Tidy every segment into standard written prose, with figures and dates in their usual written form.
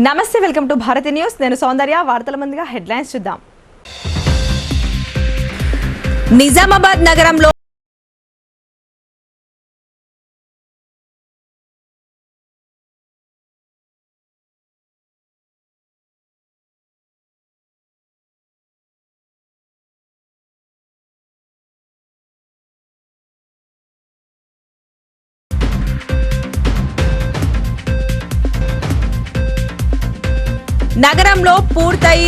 నమస్తే, welcome to Bharati news. నేను సౌందర్య. వార్తల ముందుగా హెడ్లైన్స్ చూద్దాం. నిజామాబాద్ నగరంలో పూర్తయి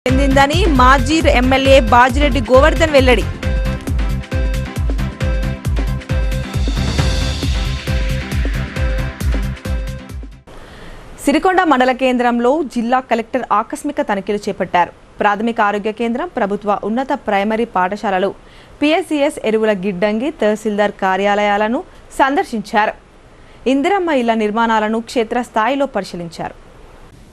చెందిందని మాజీ ఎమ్మెల్యే బాజిరెడ్డి గోవర్ధన్ వెల్లడి. సిరికొండ మండల కేంద్రంలో జిల్లా కలెక్టర్ ఆకస్మిక తనిఖీలు చేపట్టారు. ప్రాథమిక ఆరోగ్య కేంద్రం, ప్రభుత్వ ఉన్నత ప్రైమరీ పాఠశాలలు, పిఎస్సిఎస్ ఎరువుల గిడ్డంగి, తహసీల్దార్ కార్యాలయాలను సందర్శించారు. ఇందిరమ్మ ఇళ్ల నిర్మాణాలను క్షేత్రస్థాయిలో పరిశీలించారు.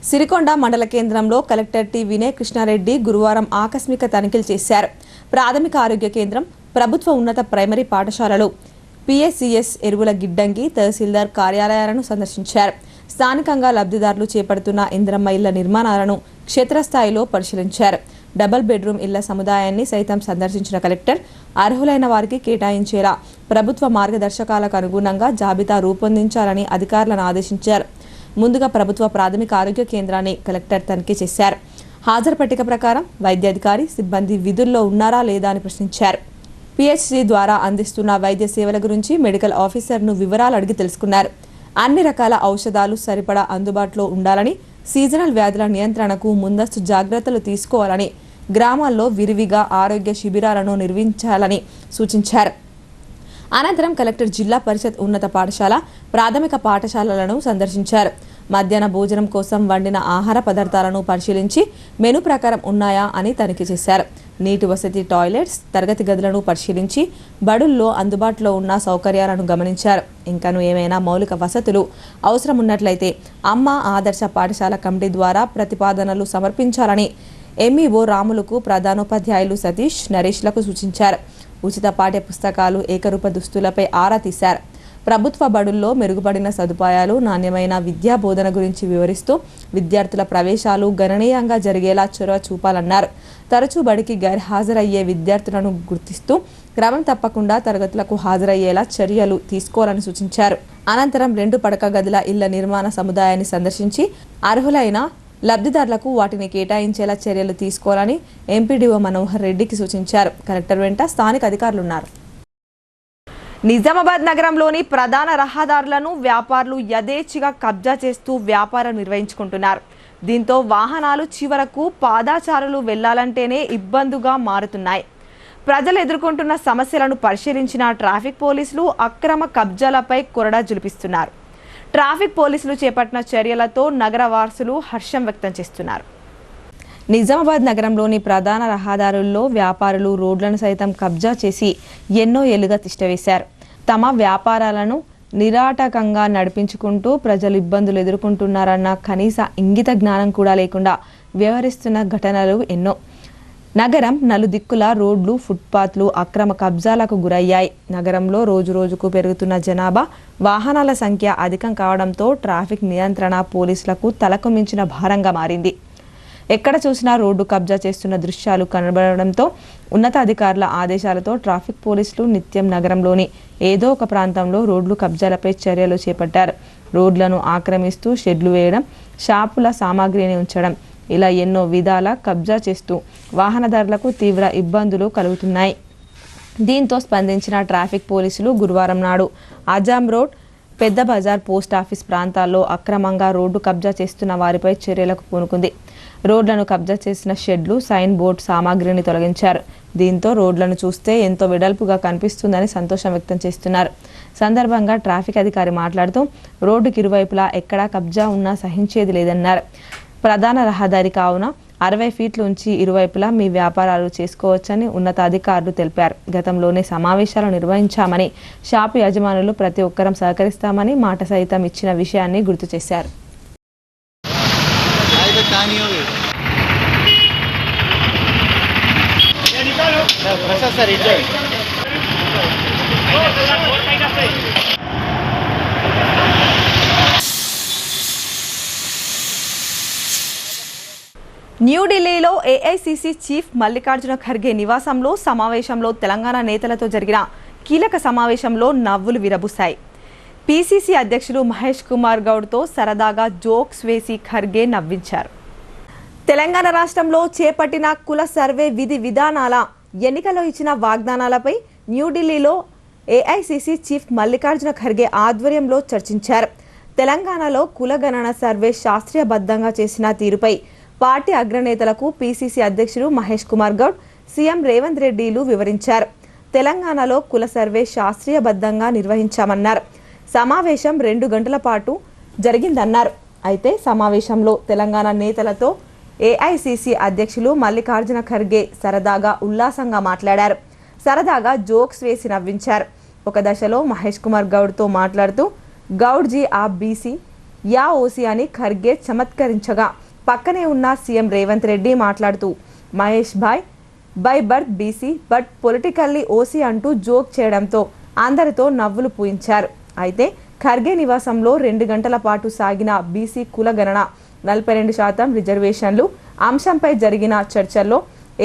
సిరికొండ మండల కేంద్రంలో కలెక్టర్ టి వినయ్ కృష్ణారెడ్డి గురువారం ఆకస్మిక తనిఖీలు చేశారు. ప్రాథమిక ఆరోగ్య కేంద్రం, ప్రభుత్వ ఉన్నత ప్రైమరీ పాఠశాలలు, పిఎస్సిఎస్ ఎరువుల గిడ్డంగి, తహసీల్దార్ కార్యాలయాలను సందర్శించారు. స్థానికంగా లబ్ధిదారులు చేపడుతున్న ఇందిరమ్మ ఇళ్ల నిర్మాణాలను క్షేత్రస్థాయిలో పరిశీలించారు. డబుల్ బెడ్రూమ్ ఇళ్ల సముదాయాన్ని సైతం సందర్శించిన కలెక్టర్ అర్హులైన వారికి కేటాయించేలా ప్రభుత్వ మార్గదర్శకాలకు అనుగుణంగా జాబితా రూపొందించాలని అధికారులను ఆదేశించారు. ముందుగా ప్రభుత్వ ప్రాథమిక ఆరోగ్య కేంద్రాన్ని కలెక్టర్ తనిఖీ చేశారు. హాజరు పట్టిక ప్రకారం వైద్యాధికారి సిబ్బంది విధుల్లో ఉన్నారా లేదా అని ప్రశ్నించారు. పిహెచ్సి ద్వారా అందిస్తున్న వైద్య సేవల గురించి మెడికల్ ఆఫీసర్ను వివరాలు అడిగి తెలుసుకున్నారు. అన్ని రకాల ఔషధాలు సరిపడా అందుబాటులో ఉండాలని, సీజనల్ వ్యాధుల నియంత్రణకు ముందస్తు జాగ్రత్తలు తీసుకోవాలని, గ్రామాల్లో విరివిగా ఆరోగ్య శిబిరాలను నిర్వహించాలని సూచించారు. అనంతరం కలెక్టర్ జిల్లా పరిషత్ ఉన్నత పాఠశాల, ప్రాథమిక పాఠశాలలను సందర్శించారు. మధ్యాహ్న భోజనం కోసం వండిన ఆహార పదార్థాలను పరిశీలించి మెను ప్రకారం ఉన్నాయా అని తనిఖీ చేశారు. నీటి వసతి, టాయిలెట్స్, తరగతి గదులను పరిశీలించి బడుల్లో అందుబాటులో ఉన్న సౌకర్యాలను గమనించారు. ఇంకను ఏమైనా మౌలిక వసతులు అవసరం ఉన్నట్లయితే అమ్మ ఆదర్శ పాఠశాల కమిటీ ద్వారా ప్రతిపాదనలు సమర్పించాలని ఎంఈఓ రాములకు, ప్రధానోపాధ్యాయులు సతీష్, నరేష్లకు సూచించారు. ఉచిత పాఠ్య పుస్తకాలు, ఏకరూప దుస్తులపై ఆరా తీశారు. ప్రభుత్వ బడుల్లో మెరుగుపడిన సదుపాయాలు, నాణ్యమైన విద్యా బోధన గురించి వివరిస్తూ విద్యార్థుల ప్రవేశాలు గణనీయంగా జరిగేలా చొరవ చూపాలన్నారు. తరచూ బడికి గైర్హాజరయ్యే విద్యార్థులను గుర్తిస్తూ క్రమం తప్పకుండా తరగతులకు హాజరయ్యేలా చర్యలు తీసుకోవాలని సూచించారు. అనంతరం 2 పడక గదుల ఇళ్ల నిర్మాణ సముదాయాన్ని సందర్శించి అర్హులైన లబ్ధిదారులకు వాటిని కేటాయించేలా చర్యలు తీసుకోవాలని ఎంపీడీఓ మనోహర్ రెడ్డికి సూచించారు. కలెక్టర్ వెంట స్థానిక అధికారులున్నారు. నిజామాబాద్ నగరంలోని ప్రధాన రహదారులను వ్యాపారులు యథేచ్ఛగా కబ్జా చేస్తూ వ్యాపారం నిర్వహించుకుంటున్నారు. దీంతో వాహనాలు చివరకు పాదాచారులు వెళ్లాలంటేనే ఇబ్బందిగా మారుతున్నాయి. ప్రజలు ఎదుర్కొంటున్న సమస్యలను పరిశీలించిన ట్రాఫిక్ పోలీసులు అక్రమ కబ్జాలపై కొరడా జులిపిస్తున్నారు. ట్రాఫిక్ పోలీసులు చేపట్టిన చర్యలతో నగరవాసులు హర్షం వ్యక్తం చేస్తున్నారు. నిజామాబాద్ నగరంలోని ప్రధాన రహదారుల్లో వ్యాపారులు రోడ్లను సైతం కబ్జా చేసి ఎన్నో ఏళ్లుగా తిష్టవేశారు. తమ వ్యాపారాలను నిరాటకంగా నడిపించుకుంటూ ప్రజలు ఇబ్బందులు ఎదుర్కొంటున్నారన్న కనీస ఇంగిత జ్ఞానం కూడా లేకుండా వ్యవహరిస్తున్న ఘటనలు ఎన్నో. నగరం నలుదిక్కుల రోడ్లు, ఫుట్పాత్లు అక్రమ కబ్జాలకు గురయ్యాయి. నగరంలో రోజురోజుకు పెరుగుతున్న జనాభా, వాహనాల సంఖ్య అధికం కావడంతో ట్రాఫిక్ నియంత్రణ పోలీసులకు తలకు మించిన భారంగా మారింది. ఎక్కడ చూసినా రోడ్డు కబ్జా చేస్తున్న దృశ్యాలు కనబడడంతో ఉన్నతాధికారుల ఆదేశాలతో ట్రాఫిక్ పోలీసులు నిత్యం నగరంలోని ఏదో ఒక ప్రాంతంలో రోడ్లు కబ్జాలపై చర్యలు చేపట్టారు. రోడ్లను ఆక్రమిస్తూ షెడ్లు వేయడం, షాపుల సామాగ్రిని ఉంచడం, ఇలా ఎన్నో విధాల కబ్జా చేస్తూ వాహనదారులకు తీవ్ర ఇబ్బందులు కలుగుతున్నాయి. దీంతో స్పందించిన ట్రాఫిక్ పోలీసులు గురువారం నాడు ఆజాం రోడ్, పెద్ద బజార్, పోస్ట్ ఆఫీస్ ప్రాంతాల్లో అక్రమంగా రోడ్డు కబ్జా చేస్తున్న వారిపై చర్యలకు పూనుకుంది. రోడ్లను కబ్జా చేసిన షెడ్లు, సైన్ బోర్డు సామాగ్రిని తొలగించారు. దీంతో రోడ్లను చూస్తే ఎంతో వెడల్పుగా కనిపిస్తుందని సంతోషం వ్యక్తం చేస్తున్నారు. సందర్భంగా ట్రాఫిక్ అధికారి మాట్లాడుతూ రోడ్డుకి ఇరువైపులా ఎక్కడా కబ్జా ఉన్నా సహించేది లేదన్నారు. ప్రధాన రహదారి కావున 60 ఫీట్ల నుంచి ఇరువైపులా మీ వ్యాపారాలు చేసుకోవచ్చని ఉన్నతాధికారులు తెలిపారు. గతంలోనే సమావేశాలు నిర్వహించామని, షాపు యజమానులు ప్రతి ఒక్కరం సహకరిస్తామని మాట సైతం ఇచ్చిన విషయాన్ని గుర్తు చేశారు. న్యూఢిల్లీలో ఏఐసీసీ చీఫ్ మల్లికార్జున ఖర్గే నివాసంలో సమావేశంలో తెలంగాణ నేతలతో జరిగిన కీలక సమావేశంలో నవ్వులు విరబూశాయి. పీసీసీ అధ్యక్షులు మహేష్ కుమార్ గౌడ్తో సరదాగా జోక్స్ వేసి ఖర్గే నవ్వించారు. తెలంగాణ రాష్ట్రంలో చేపట్టిన కుల సర్వే విధి విధానాల, ఎన్నికల్లో ఇచ్చిన వాగ్దానాలపై న్యూఢిల్లీలో ఏఐసీసీ చీఫ్ మల్లికార్జున ఖర్గే ఆధ్వర్యంలో చర్చించారు. తెలంగాణలో కులగణన సర్వే శాస్త్రీయబద్ధంగా చేసిన తీరుపై పార్టీ అగ్రనేతలకు పీసీసీ అధ్యక్షుడు మహేష్ కుమార్ గౌడ్, సీఎం రేవంత్ రెడ్డిలు వివరించారు. తెలంగాణలో కుల సర్వే శాస్త్రీయబద్ధంగా నిర్వహించామన్నారు. సమావేశం 2 గంటల పాటు జరిగిందన్నారు. అయితే సమావేశంలో తెలంగాణ నేతలతో ఏఐసీసీ అధ్యక్షులు మల్లికార్జున ఖర్గే సరదాగా ఉల్లాసంగా మాట్లాడారు. సరదాగా జోక్స్ వేసి నవ్వించారు. ఒక దశలో మహేష్ కుమార్ గౌడ్తో మాట్లాడుతూ గౌడ్జీ ఆ బీసీ యా ఓసీ అని ఖర్గే చమత్కరించగా, పక్కనే ఉన్న సీఎం రేవంత్ రెడ్డి మాట్లాడుతూ Mahesh Bhai by birth BC but politically OC అంటూ జోక్ చేయడంతో అందరితో నవ్వులు పూయించారు. అయితే ఖర్గే నివాసంలో 2 గంటల పాటు సాగిన బీసీ కులగణన, 42% రిజర్వేషన్లు అంశంపై జరిగిన చర్చల్లో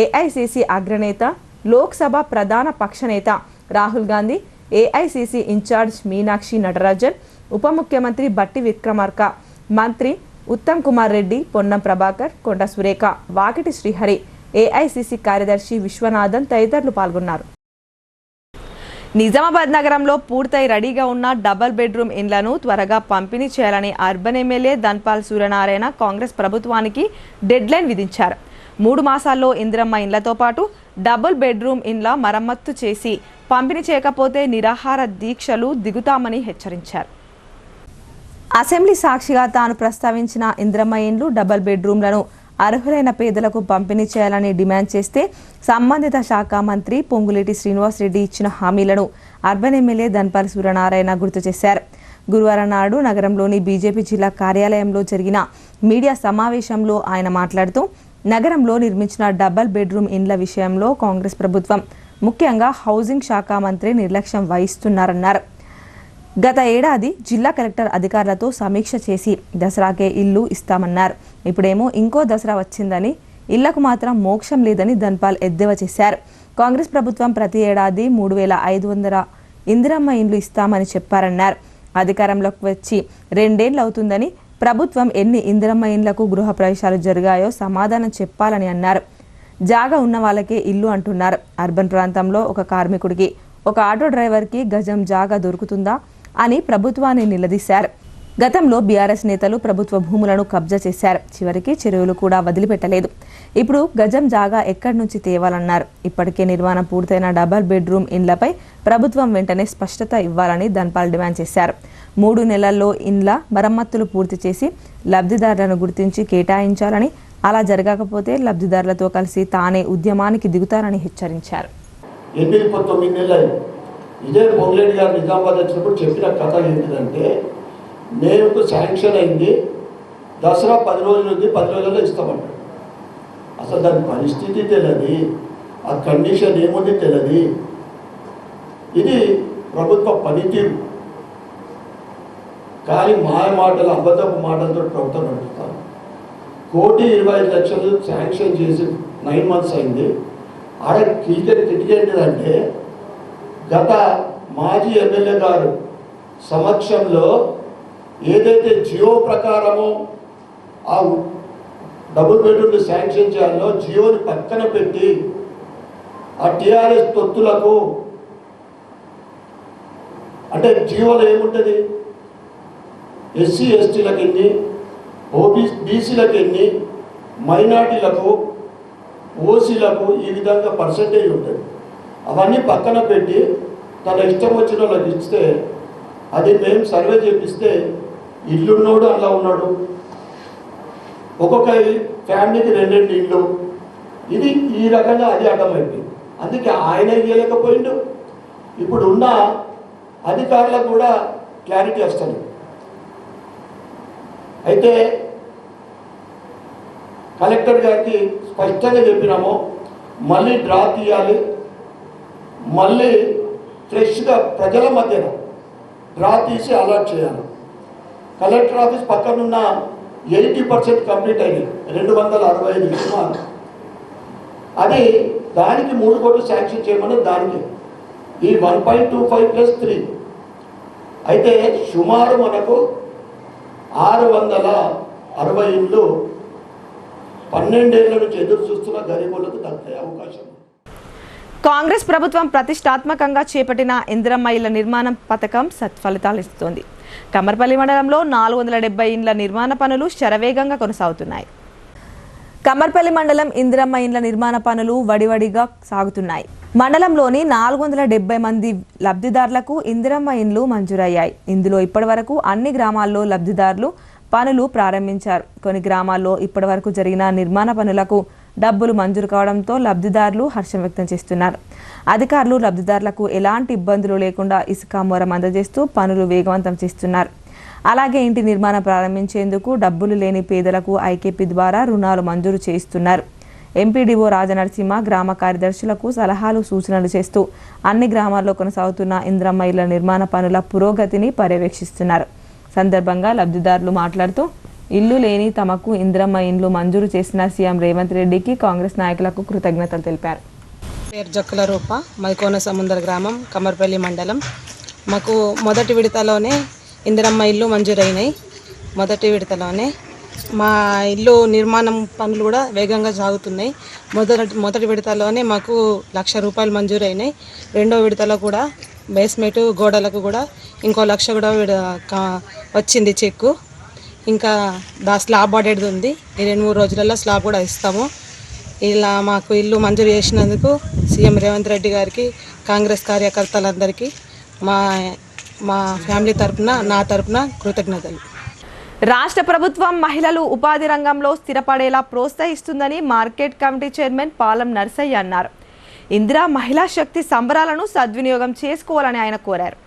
ఏఐసీసీ అగ్రనేత, లోక్సభ ప్రధాన పక్షనేత రాహుల్ గాంధీ, ఏఐసీసీ ఇన్ఛార్జ్ మీనాక్షి నటరాజన్, ఉప ముఖ్యమంత్రి బట్టి విక్రమార్క, మంత్రి ఉత్తమ్ కుమార్ రెడ్డి, పొన్నం ప్రభాకర్, కొండ సురేఖ, వాకిటి శ్రీహరి, ఏఐసీసీ కార్యదర్శి విశ్వనాథన్ తదితరులు పాల్గొన్నారు. నిజామాబాద్ నగరంలో పూర్తయి రెడీగా ఉన్న డబుల్ బెడ్రూమ్ ఇండ్లను త్వరగా పంపిణీ చేయాలని అర్బన్ ఎమ్మెల్యే ధన్పాల్ సూర్యనారాయణ కాంగ్రెస్ ప్రభుత్వానికి డెడ్లైన్ విధించారు. 3 మాసాల్లో ఇందిరమ్మ ఇండ్లతో పాటు డబుల్ బెడ్రూమ్ ఇండ్ల మరమ్మత్తు చేసి పంపిణీ చేయకపోతే నిరాహార దీక్షలు దిగుతామని హెచ్చరించారు. అసెంబ్లీ సాక్షిగా తాను ప్రస్తావించిన ఇందిరమ్మ ఇండ్లు, డబుల్ బెడ్రూమ్లను అర్హులైన పేదలకు పంపిణీ చేయాలని డిమాండ్ చేస్తే సంబంధిత శాఖ మంత్రి పొంగులేటి శ్రీనివాసరెడ్డి ఇచ్చిన హామీలను అర్బన్ ఎమ్మెల్యే ధన్పాల్ సూర్యనారాయణ గుర్తు చేశారు. గురువారం నాడు నగరంలోని బీజేపీ జిల్లా కార్యాలయంలో జరిగిన మీడియా సమావేశంలో ఆయన మాట్లాడుతూ నగరంలో నిర్మించిన డబుల్ బెడ్రూమ్ ఇండ్ల విషయంలో కాంగ్రెస్ ప్రభుత్వం, ముఖ్యంగా హౌసింగ్ శాఖ మంత్రి నిర్లక్ష్యం వహిస్తున్నారన్నారు. గత ఏడాది జిల్లా కలెక్టర్ అధికారులతో సమీక్ష చేసి దసరాకే ఇల్లు ఇస్తామన్నారు. ఇప్పుడేమో ఇంకో దసరా వచ్చిందని ఇళ్లకు మాత్రం మోక్షం లేదని ధన్పాల్ ఎద్దేవా చేశారు. కాంగ్రెస్ ప్రభుత్వం ప్రతి ఏడాది 3500 ఇందిరమ్మ ఇండ్లు ఇస్తామని చెప్పారన్నారు. అధికారంలోకి వచ్చి 2 ఏళ్లు అవుతుందని, ప్రభుత్వం ఎన్ని ఇందిరమ్మ ఇండ్లకు గృహప్రవేశాలు జరిగాయో సమాధానం చెప్పాలని అన్నారు. జాగా ఉన్న వాళ్ళకే ఇల్లు అంటున్నారు. అర్బన్ ప్రాంతంలో ఒక కార్మికుడికి, ఒక ఆటో డ్రైవర్కి గజం జాగా దొరుకుతుందా అని ప్రభుత్వాన్ని నిలదీశారు. గతంలో బీఆర్ఎస్ నేతలు ప్రభుత్వ భూములను కబ్జా చేశారు. చివరికి చెరువులు కూడా వదిలిపెట్టలేదు. ఇప్పుడు గజం జాగా ఎక్కడి నుంచి తేవాలన్నారు. ఇప్పటికే నిర్మాణం పూర్తయిన డబుల్ బెడ్రూమ్ ఇండ్లపై ప్రభుత్వం వెంటనే స్పష్టత ఇవ్వాలని ధన్పాల్ డిమాండ్ చేశారు. 3 నెలల్లో ఇండ్ల మరమ్మతులు పూర్తి చేసి లబ్ధిదారులను గుర్తించి కేటాయించాలని, అలా జరగకపోతే లబ్ధిదారులతో కలిసి తానే ఉద్యమానికి దిగుతారని హెచ్చరించారు. ఇదే పొంగులేటి గారు నిజామాబాద్ వచ్చినప్పుడు చెప్పిన కథ ఏంటిదంటే, నేరుకు శాంక్షన్ అయింది, దసరా 10 రోజులు ఉంది, 10 రోజుల్లో ఇస్తామంటారు. అసలు దాని పరిస్థితి తెలియదు, ఆ కండిషన్ ఏముంది తెలియదు. ఇది ప్రభుత్వ పనితీరు. కానీ మాయ మాటలు, అబద్ధపు మాటలతో ప్రభుత్వం నడుపుతారు. 1,25,00,000 శాంక్షన్ చేసి 9 months అయింది. ఆడ కిటికీ ఏంటిదంటే గత మాజీ ఎమ్మెల్యే గారు సమక్షంలో ఏదైతే జియో ప్రకారమో ఆ డబుల్ బెడ్రూమ్లు శాంక్షన్ చేయాలో జియోని పక్కన పెట్టి ఆ టీఆర్ఎస్ తొత్తులకు, అంటే జియోలో ఏముంటుంది, ఎస్సీ ఎస్టీలకు ఎన్ని, బీసీలకు ఎన్ని, మైనార్టీలకు, ఓసీలకు ఈ విధంగా పర్సంటేజ్ ఉంటుంది. అవన్నీ పక్కన పెట్టి తన ఇష్టం వచ్చిన వాళ్ళకి ఇస్తే, అది మేము సర్వే చేపిస్తే ఇల్లున్నోడు అలా ఉన్నాడు, ఒక్కొక్క ఫ్యామిలీకి 2 ఇళ్ళు, ఇది ఈ రకంగా అది అడ్డమైంది. అందుకే ఆయన ఇవ్వలేకపోయిండు. ఇప్పుడు ఉన్న అధికారులకు కూడా క్లారిటీ వస్తుంది. అయితే కలెక్టర్ గారికి స్పష్టంగా చెప్పినాము, మళ్ళీ డ్రా తీయాలి, మళ్ళీ ఫ్రెష్గా ప్రజల మధ్యన డ్రా తీసి అలాట్ చేయాలి. కలెక్టర్ ఆఫీస్ పక్కనున్న 80% కంప్లీట్ అయింది, 265 సుమారు. అది దానికి 3 కోట్లు శాంక్షన్ చేయమని, దానికి ఈ 1.25 + 3 అయితే సుమారు మనకు 660 ఇండ్లు 12 ఏళ్ల నుంచి ఎదురు చూస్తున్న గరీబులకు దక్కే అవకాశం. కాంగ్రెస్ ప్రభుత్వం ప్రతిష్టాత్మకంగా చేపట్టిన ఇందిరమ్మ ఇళ్ల నిర్మాణం పథకం సత్ఫలితాలు ఇస్తోంది. కమ్మర్పల్లి మండలంలో 470 ఇండ్ల నిర్మాణ పనులు శరవేగంగా కొనసాగుతున్నాయి. కమ్మర్పల్లి మండలం ఇందిరమ్మ ఇండ్ల నిర్మాణ పనులు వడివడిగా సాగుతున్నాయి. మండలంలోని 470 మంది లబ్ధిదారులకు ఇందిరమ్మ ఇండ్లు మంజూరయ్యాయి. ఇందులో ఇప్పటివరకు అన్ని గ్రామాల్లో లబ్ధిదారులు పనులు ప్రారంభించారు. కొన్ని గ్రామాల్లో ఇప్పటివరకు జరిగిన నిర్మాణ పనులకు డబ్బులు మంజూరు కావడంతో లబ్ధిదారులు హర్షం వ్యక్తం చేస్తున్నారు. అధికారులు లబ్ధిదారులకు ఎలాంటి ఇబ్బందులు లేకుండా ఇసుక మొరం అందజేస్తూ పనులు వేగవంతం చేస్తున్నారు. అలాగే ఇంటి నిర్మాణం ప్రారంభించేందుకు డబ్బులు లేని పేదలకు ఐకేపీ ద్వారా రుణాలు మంజూరు చేయిస్తున్నారు. ఎంపీడీఓ రాజనరసింహ గ్రామ కార్యదర్శులకు సలహాలు సూచనలు చేస్తూ అన్ని గ్రామాల్లో కొనసాగుతున్న ఇందిరమ్మ ఇళ్ల నిర్మాణ పనుల పురోగతిని పర్యవేక్షిస్తున్నారు. సందర్భంగా లబ్ధిదారులు మాట్లాడుతూ ఇల్లు లేని తమకు ఇందిరమ్మ ఇండ్లు మంజూరు చేసిన సీఎం రేవంత్ రెడ్డికి కాంగ్రెస్ నాయకులకు కృతజ్ఞతలు తెలిపారు. పేరు జక్కుల రూప, మైకోన సముద్ర గ్రామం, కమ్మర్పల్లి మండలం. మాకు మొదటి విడతలోనే ఇందిరమ్మ ఇల్లు మంజూరైనాయి. మొదటి విడతలోనే మా ఇల్లు నిర్మాణం పనులు కూడా వేగంగా సాగుతున్నాయి. మొదటి విడతలోనే మాకు 1,00,000 రూపాయలు మంజూరైనాయి. రెండో విడతలో కూడా బేస్మెంట్ గోడలకు కూడా ఇంకో 1,00,000 కూడా వచ్చింది చెక్కు. ఇంకా స్లాబ్ పడేది ఉంది. ఈ 2-3 రోజులలో స్లాబ్ కూడా ఇస్తాము. ఇలా మాకు ఇల్లు మంజూరు చేసినందుకు సీఎం రేవంత్ రెడ్డి గారికి, కాంగ్రెస్ కార్యకర్తలందరికీ మా ఫ్యామిలీ తరపున, నా తరపున కృతజ్ఞతలు. రాష్ట్ర ప్రభుత్వం మహిళలు ఉపాధి రంగంలో స్థిరపడేలా ప్రోత్సహిస్తుందని మార్కెట్ కమిటీ చైర్మన్ పాలం నర్సయ్య అన్నారు. ఇందిరా మహిళా శక్తి సంబరాలను సద్వినియోగం చేసుకోవాలని ఆయన కోరారు.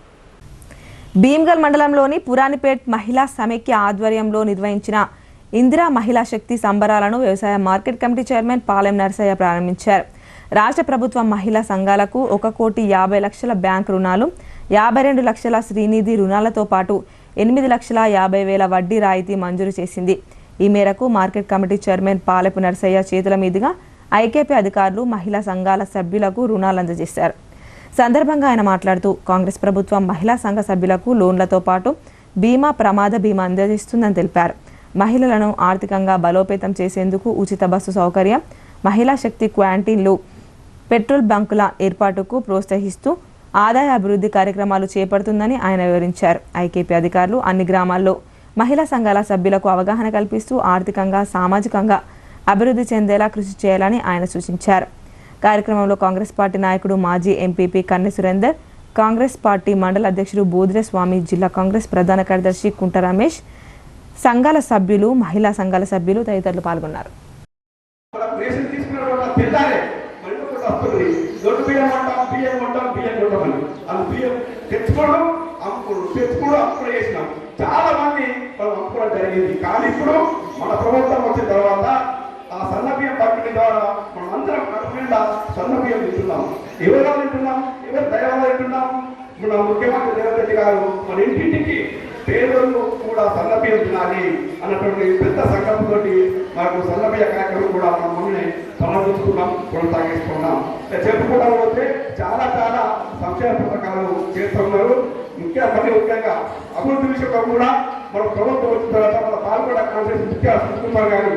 భీమ్గల్ మండలంలోని పురాణిపేట్ మహిళా సమైక్య ఆధ్వర్యంలో నిర్వహించిన ఇందిరా మహిళా శక్తి సంబరాలను వ్యవసాయ market committee chairman Palem Narsaiah ప్రారంభించారు. రాష్ట్ర ప్రభుత్వం మహిళా సంఘాలకు 1,50,00,000 బ్యాంకు రుణాలు, 52 లక్షల శ్రీనిధి రుణాలతో పాటు 8,50,000 వడ్డీ రాయితీ మంజూరు చేసింది. ఈ మేరకు market committee chairman Palepu Narsaiah చేతుల మీదుగా ఐకేపీ అధికారులు మహిళా సంఘాల సభ్యులకు రుణాలు అందజేశారు. సందర్భంగా ఆయన మాట్లాడుతూ కాంగ్రెస్ ప్రభుత్వం మహిళా సంఘ సభ్యులకు లోన్లతో పాటు బీమా, ప్రమాద బీమా అందజేస్తుందని తెలిపారు. మహిళలను ఆర్థికంగా బలోపేతం చేసేందుకు ఉచిత బస్సు సౌకర్యం, మహిళా శక్తి క్యాంటీన్లు, పెట్రోల్ బంకుల ఏర్పాటుకు ప్రోత్సహిస్తూ ఆదాయ అభివృద్ధి కార్యక్రమాలు చేపడుతుందని ఆయన వివరించారు. ఐకేపీ అధికారులు అన్ని గ్రామాల్లో మహిళా సంఘాల సభ్యులకు అవగాహన కల్పిస్తూ ఆర్థికంగా, సామాజికంగా అభివృద్ధి చెందేలా కృషి చేయాలని ఆయన సూచించారు. కార్యక్రమంలో కాంగ్రెస్ పార్టీ నాయకుడు, మాజీ ఎంపీపీ కన్నె సురేందర్, కాంగ్రెస్ పార్టీ మండల అధ్యక్షుడు బూదిరే స్వామి, జిల్లా కాంగ్రెస్ ప్రధాన కార్యదర్శి కుంట రమేష్, సంఘాల సభ్యులు, మహిళా సంఘాల సభ్యులు తదితరులు పాల్గొన్నారు. చాలా మంది అమ్ముకోవడం జరిగింది. కానీ ఇప్పుడు మన ప్రభుత్వం వచ్చిన తర్వాత ఆ సన్నబియ్యం పంపిణీ ద్వారా మనం అందరం కడుపునిండా సన్నబియ్యం తింటున్నాం. ఎవరో తింటున్నాం, ఎవరు దయవల్ల తింటున్నాం. మన ముఖ్యమంత్రి రేవంత్ రెడ్డి గారు మన ఇంటింటికి పేదలు కూడా సన్నబియ్యం తినాలి అన్నటువంటి పెద్ద సంకల్పంతో మనకు సన్నబియ్య కార్యక్రమం కూడా మన మొన్నే సమర్పించుకున్నాం, కొనసాగిస్తున్నాం. చెప్పుకుంటా పోతే చాలా సంక్షేమ పథకాలు చేస్తున్నారు. ముఖ్యంగా అభివృద్ధి విషయంలో కూడా మన ప్రభుత్వం వచ్చిన తర్వాత మన పాల్గొండ కాంగ్రెస్ ముఖ్య సుకుమార్ గారి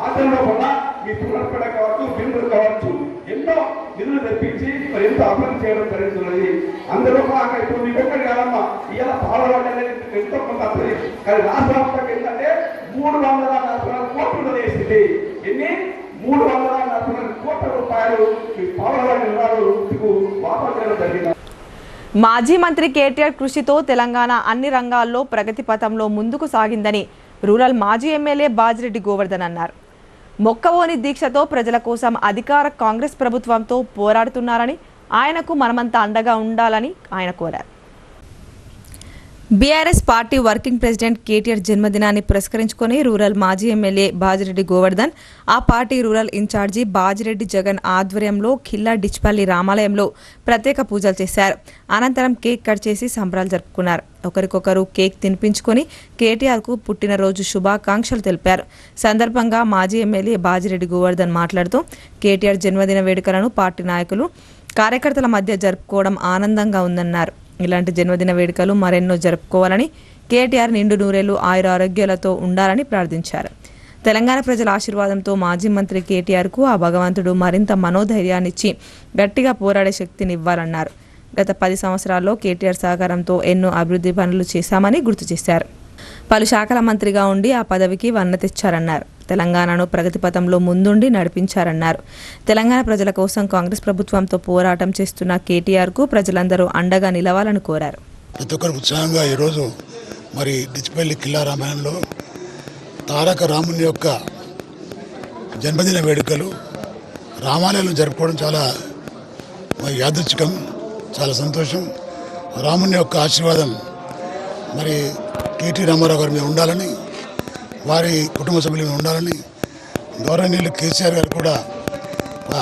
ఆచరణలో కూడా మీ పునర్పడ కావచ్చు, బిల్లులు కావచ్చు, ఎన్నో నిధులు తెప్పించి మరి ఎంతో అభివృద్ధి చేయడం జరుగుతున్నది. అందులో భాగంగా ఇప్పుడు మీకు ఒక్కటి కాదమ్మా, ఇవాళ పాల్గొండ ఎంతో కొంత వస్తుంది. కానీ రాష్ట్ర వ్యాప్తంగా ఏంటంటే 344 కోట్లు వేసింది. ఎన్ని 344 కోట్ల రూపాయలు మీ పాల్గొండ నిర్మాణకు వాపసు చేయడం జరిగింది. మాజీ మంత్రి కేటీఆర్ కృషితో తెలంగాణ అన్ని రంగాల్లో ప్రగతి పథంలో ముందుకు సాగిందని రూరల్ మాజీ ఎమ్మెల్యే బాజిరెడ్డి గోవర్ధన్ అన్నారు. మొక్కవోని దీక్షతో ప్రజల కోసం అధికార కాంగ్రెస్ ప్రభుత్వంతో పోరాడుతున్నారని, ఆయనకు మనమంతా అండగా ఉండాలని ఆయన కోరారు. BRS party working president KTR జన్మదినాన్ని పురస్కరించుకొని రూరల్ మాజీ ఎమ్మెల్యే బాజిరెడ్డి గోవర్ధన్, ఆ పార్టీ రూరల్ ఇన్ఛార్జి బాజిరెడ్డి జగన్ ఆధ్వర్యంలో ఖిల్లా డిచ్పల్లి రామాలయంలో ప్రత్యేక పూజలు చేశారు. అనంతరం కేక్ కట్ చేసి సంబరాలు జరుపుకున్నారు. ఒకరికొకరు కేక్ తినిపించుకొని కేటీఆర్కు పుట్టినరోజు శుభాకాంక్షలు తెలిపారు. సందర్భంగా మాజీ ఎమ్మెల్యే బాజిరెడ్డి గోవర్ధన్ మాట్లాడుతూ కేటీఆర్ జన్మదిన వేడుకలను పార్టీ నాయకులు, కార్యకర్తల మధ్య జరుపుకోవడం ఆనందంగా ఉందన్నారు. ఇలాంటి జన్మదిన వేడుకలు మరెన్నో జరుపుకోవాలని, కేటీఆర్ నిండు నూరేళ్లు ఆయురారోగ్యాలతో ఉండాలని ప్రార్థించారు. తెలంగాణ ప్రజల ఆశీర్వాదంతో మాజీ మంత్రి కేటీఆర్కు ఆ భగవంతుడు మరింత మనోధైర్యాన్నిచ్చి గట్టిగా పోరాడే శక్తినివ్వాలన్నారు. గత 10 సంవత్సరాల్లో కేటీఆర్ సహకారంతో ఎన్నో అభివృద్ధి పనులు చేశామని గుర్తు చేశారు. పలు శాఖల మంత్రిగా ఉండి ఆ పదవికి వన్నె తెచ్చారన్నారు. తెలంగాణను ప్రగతి పథంలో ముందుండి నడిపించారన్నారు. తెలంగాణ ప్రజల కోసం కాంగ్రెస్ ప్రభుత్వంతో పోరాటం చేస్తున్న కేటీఆర్కు ప్రజలందరూ అండగా నిలవాలని కోరారు. ప్రతి ఒక్కరు ఉత్సాహంగా ఈరోజు మరి డిచ్పల్లి ఖిల్లా రామాయణంలో తారక రాముని యొక్క జన్మదిన వేడుకలు రామాలయంలో జరుపుకోవడం చాలా యాదృచ్ఛికం, చాలా సంతోషం. రాముని యొక్క ఆశీర్వాదం మరి కేటీ రామారావు గారి మీద ఉండాలని, వారి కుటుంబ సభ్యుల మీద ఉండాలని, గౌరవనీయులు కేసీఆర్ గారు కూడా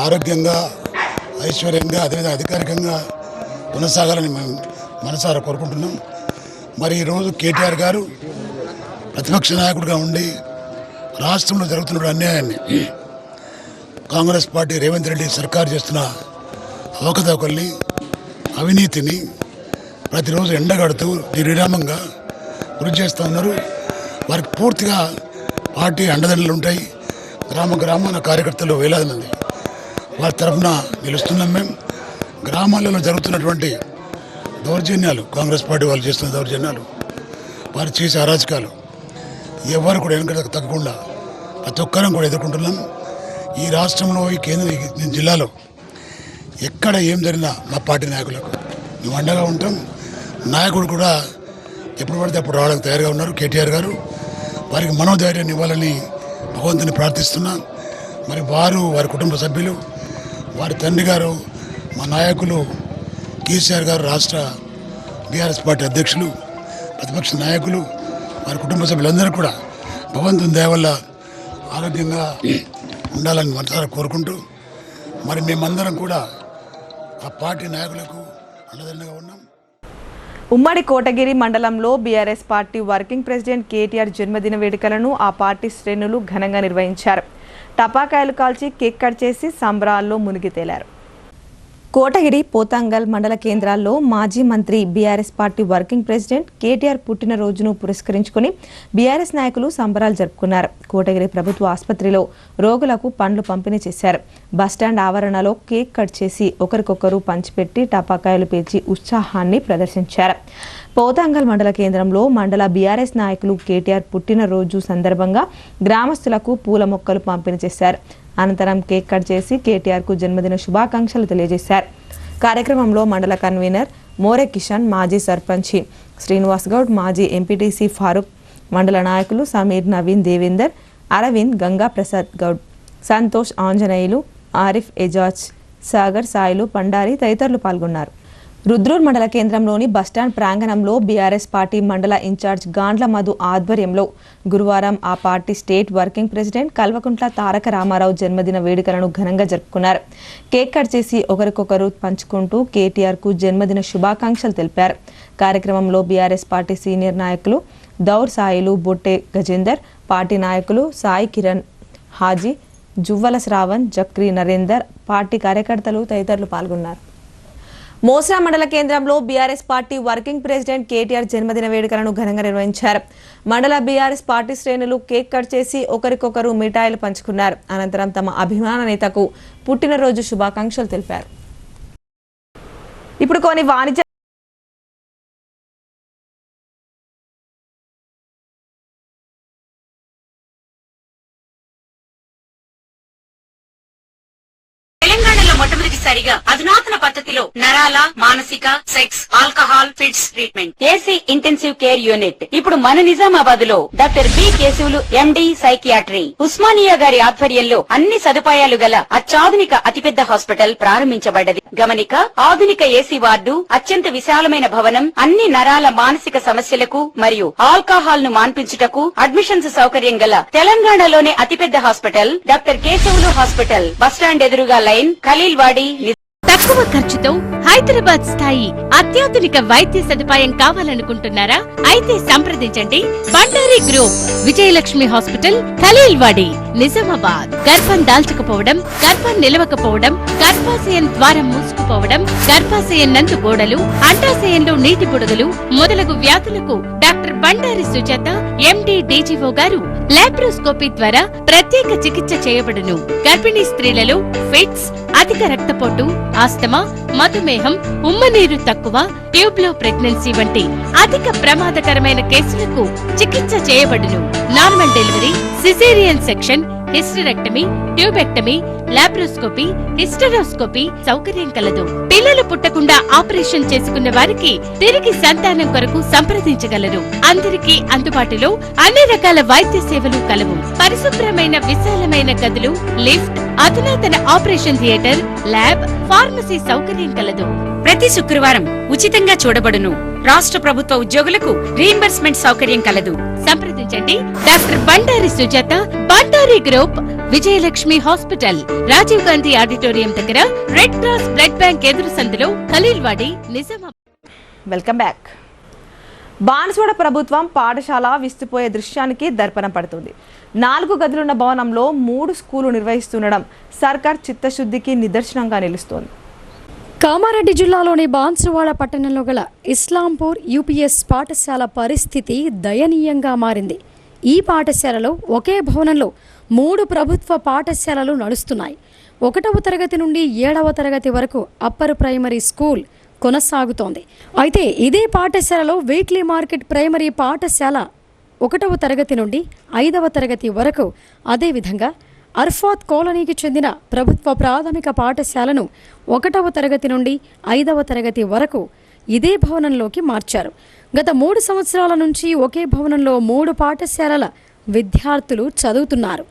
ఆరోగ్యంగా, ఐశ్వర్యంగా, అదేవిధంగా అధికారికంగా కొనసాగాలని మేము మనసారా కోరుకుంటున్నాం. మరి ఈరోజు కేటీఆర్ గారు ప్రతిపక్ష నాయకుడిగా ఉండి రాష్ట్రంలో జరుగుతున్న అన్యాయాన్ని, కాంగ్రెస్ పార్టీ రేవంత్ రెడ్డి సర్కారు చేస్తున్న అవకతవకల్ని, అవినీతిని ప్రతిరోజు ఎండగడుతూ నిర్విరామంగా కృషి చేస్తూ ఉన్నారు. వారికి పూర్తిగా పార్టీ అండదండలు ఉంటాయి. గ్రామాన కార్యకర్తలు వేలాది మంది వారి తరఫున నిలుస్తున్నాం. మేము గ్రామాలలో జరుగుతున్నటువంటి దౌర్జన్యాలు, కాంగ్రెస్ పార్టీ వాళ్ళు చేస్తున్న దౌర్జన్యాలు, వారు చేసే అరాచకాలు ఎవరు కూడా వెనక తగ్గకుండా ప్రతి ఒక్కరం కూడా ఎదుర్కొంటున్నాం. ఈ రాష్ట్రంలో, ఈ కేంద్ర జిల్లాలో ఎక్కడ ఏం జరిగినా మా పార్టీ నాయకులకు మేము అండగా ఉంటాం. నాయకుడు కూడా ఎప్పుడు పడితే అప్పుడు రావడానికి తయారుగా ఉన్నారు. కేటీఆర్ గారు వారికి మనోధైర్యాన్ని ఇవ్వాలని భగవంతుని ప్రార్థిస్తున్నా. మరి వారు, వారి కుటుంబ సభ్యులు, వారి తండ్రి గారు, మా నాయకులు కేసీఆర్ గారు, రాష్ట్ర బీఆర్ఎస్ పార్టీ అధ్యక్షులు, ప్రతిపక్ష నాయకులు, వారి కుటుంబ సభ్యులందరూ కూడా భగవంతుని దయ వల్ల ఆరోగ్యంగా ఉండాలని మనసారా కోరుకుంటూ, మరి మేమందరం కూడా ఆ పార్టీ నాయకులకు అండదండగా ఉన్నాం. ఉమ్మడి కోటగిరి మండలంలో BRS party working president KTR జన్మదిన వేడుకలను ఆ పార్టీ శ్రేణులు ఘనంగా నిర్వహించారు. టపాకాయలు కాల్చి కేక్ కట్ చేసి సంబరాల్లో మునిగి తేలారు. కోటగిరి, పోతంగల్ మండల కేంద్రాల్లో మాజీ మంత్రి BRS party working president KTR పుట్టినరోజును పురస్కరించుకుని బీఆర్ఎస్ నాయకులు సంబరాలు జరుపుకున్నారు. కోటగిరి ప్రభుత్వ ఆసుపత్రిలో రోగులకు పండ్లు పంపిణీ చేశారు. బస్టాండ్ ఆవరణలో కేక్ కట్ చేసి ఒకరికొకరు పంచిపెట్టి టపాకాయలు పేర్చి ఉత్సాహాన్ని ప్రదర్శించారు. పోతంగల్ మండల కేంద్రంలో మండల బీఆర్ఎస్ నాయకులు కేటీఆర్ పుట్టినరోజు సందర్భంగా గ్రామస్తులకు పూల మొక్కలు పంపిణీ చేశారు. అనంతరం కేక్ కట్ చేసి కేటీఆర్కు జన్మదిన శుభాకాంక్షలు తెలియజేశారు. కార్యక్రమంలో మండల కన్వీనర్ మోరే కిషన్, మాజీ సర్పంచి శ్రీనివాస్ గౌడ్, మాజీ ఎంపీటీసీ ఫారూక్, మండల నాయకులు సమీర్, నవీన్, దేవేందర్, అరవింద్, గంగా ప్రసాద్ గౌడ్, సంతోష్, ఆంజనేయులు, ఆరిఫ్, ఎజాజ్, సాగర్, సాయిలు, పండారి తదితరులు పాల్గొన్నారు. రుద్రూర్ మండల కేంద్రంలోని బస్టాండ్ ప్రాంగణంలో బీఆర్ఎస్ పార్టీ మండల ఇన్ఛార్జ్ గాండ్ల మధు ఆధ్వర్యంలో గురువారం ఆ party state working president Kalvakuntla Taraka Ramarao జన్మదిన వేడుకలను ఘనంగా జరుపుకున్నారు. కేక్ కట్ చేసి ఒకరికొకరు పంచుకుంటూ కేటీఆర్కు జన్మదిన శుభాకాంక్షలు తెలిపారు. కార్యక్రమంలో బీఆర్ఎస్ పార్టీ సీనియర్ నాయకులు దౌర్ సాయిలు, బొట్టె గజేందర్, పార్టీ నాయకులు సాయి కిరణ్, హాజీ, జువ్వల శ్రావణ్, జక్రీ నరేందర్, పార్టీ కార్యకర్తలు తదితరులు పాల్గొన్నారు. మోస్రా మండల కేంద్రంలో BRS party working president KTR జన్మదిన వేడుకలను ఘనంగా నిర్వహించారు. మండల బీఆర్ఎస్ పార్టీ శ్రేణులు కేక్ కట్ చేసి ఒకరికొకరు మిఠాయిలు పంచుకున్నారు. అనంతరం తమ అభిమాన నేతకు పుట్టినరోజు శుభాకాంక్షలు తెలిపారు. ఇప్పుడు కొన్ని వాణిజ్య మొట్టమొదటిసారిగా అధునాతన పద్ధతిలో నరాల, మానసిక, sex, alcohol, fits treatment, AC intensive care unit ఇప్పుడు మన నిజామాబాద్ లో doctor B Keshavulu MD psychiatry, Osmania గారి ఆధ్వర్యంలో అన్ని సదుపాయాలు గల అత్యాధునిక అతిపెద్ద హాస్పిటల్ ప్రారంభించబడ్డది. గమనిక, ఆధునిక ఏసీ వార్డు, అత్యంత విశాలమైన భవనం, అన్ని నరాల మానసిక సమస్యలకు మరియు ఆల్కహాల్ ను మాన్పించుటకు అడ్మిషన్స్ సౌకర్యం గల తెలంగాణలోనే అతిపెద్ద hospital doctor Keshavulu hospital, bus stand ఎదురుగా లైన్, ఖలీల్వాడి. తక్కువ ఖర్చుతో హైదరాబాద్ స్థాయి అత్యాధునిక వైద్య సదుపాయం కావాలనుకుంటున్నారా? అయితే సంప్రదించండి బండారి గ్రూప్, విజయలక్ష్మి హాస్పిటల్, ఖలీల్వాడి, నిజామాబాద్. గర్భం దాల్చకపోవడం, గర్భం నిలవకపోవడం, గర్భాశయం ద్వారం మూసుకుపోవడం, గర్భాశయం నందు గోడలు, అండాశయంలో నీటి బుడగలు మొదలగు వ్యాధులకు డాక్టర్ బండారి సుజాత ఎండి డీజీఓ గారు లాప్రోస్కోపీ ద్వారా ప్రత్యేక చికిత్స చేయబడును. గర్భిణీ స్త్రీలలో ఫిట్స్, అధిక రక్తపోటు, ఆస్తమా, మధుమేహం, ఉమ్మనీరు తక్కువ, ట్యూబ్లో ప్రెగ్నెన్సీ వంటి అధిక ప్రమాదకరమైన కేసులకు చికిత్స చేయబడును. Normal delivery, caesarean section, hysterectomy, tubectomy, laparoscopy, hysteroscopy సౌకర్యం కలదు. పిల్లలు పుట్టకుండా ఆపరేషన్ చేసుకున్న వారికి తిరిగి సంతానం కొరకు సంప్రదించగలరు. అందరికీ అందుబాటులో అన్ని రకాల వైద్య సేవలు కలవు. పరిశుభ్రమైన విశాలమైన గదులు, లిఫ్ట్, అధునాతన ఆపరేషన్ థియేటర్, ల్యాబ్, ఫార్మసీ సౌకర్యం కలదు. ప్రతి శుక్రవారం ఉచితంగా చూడబడును. రాష్ట్ర ప్రభుత్వ ఉద్యోగులకు రీయింబర్స్మెంట్ సౌకర్యం కలదు. సంప్రదించండి doctor Bandari Sujatha, Bandari group, Vijayalakshmi hospital, Rajiv Gandhi auditorium దగ్గర, రెడ్ క్రాస్ బ్లడ్ బ్యాంక్ ఎదురు సందులో, ఖలీల్వాడి, నిజామాబాద్. Welcome back. బాన్సువాడ ప్రభుత్వం పాఠశాల విస్తుపోయే దృశ్యానికి దర్పణం పడుతుంది. 4 గదులున్న భవనంలో 3 స్కూలు నిర్వహిస్తుండడం సర్కార్ చిత్తశుద్ధికి నిదర్శనంగా నిలుస్తోంది. కామారెడ్డి జిల్లాలోని బాన్సువాడ పట్టణంలో గల ఇస్లాంపూర్ యూపీఎస్ పాఠశాల పరిస్థితి దయనీయంగా మారింది. ఈ పాఠశాలలో ఒకే భవనంలో 3 ప్రభుత్వ పాఠశాలలు నడుస్తున్నాయి. 1వ తరగతి నుండి 7వ తరగతి వరకు అప్పర్ ప్రైమరీ స్కూల్ కొనసాగుతోంది. అయితే ఇదే పాఠశాలలో వీక్లీ మార్కెట్ ప్రైమరీ పాఠశాల 1వ తరగతి నుండి 5వ తరగతి వరకు, అదేవిధంగా అర్ఫాత్ కాలనీకి చెందిన ప్రభుత్వ ప్రాథమిక పాఠశాలను 1వ తరగతి నుండి 5వ తరగతి వరకు ఇదే భవనంలోకి మార్చారు. గత 3 సంవత్సరాల నుంచి ఒకే భవనంలో 3 పాఠశాలల విద్యార్థులు చదువుతున్నారు.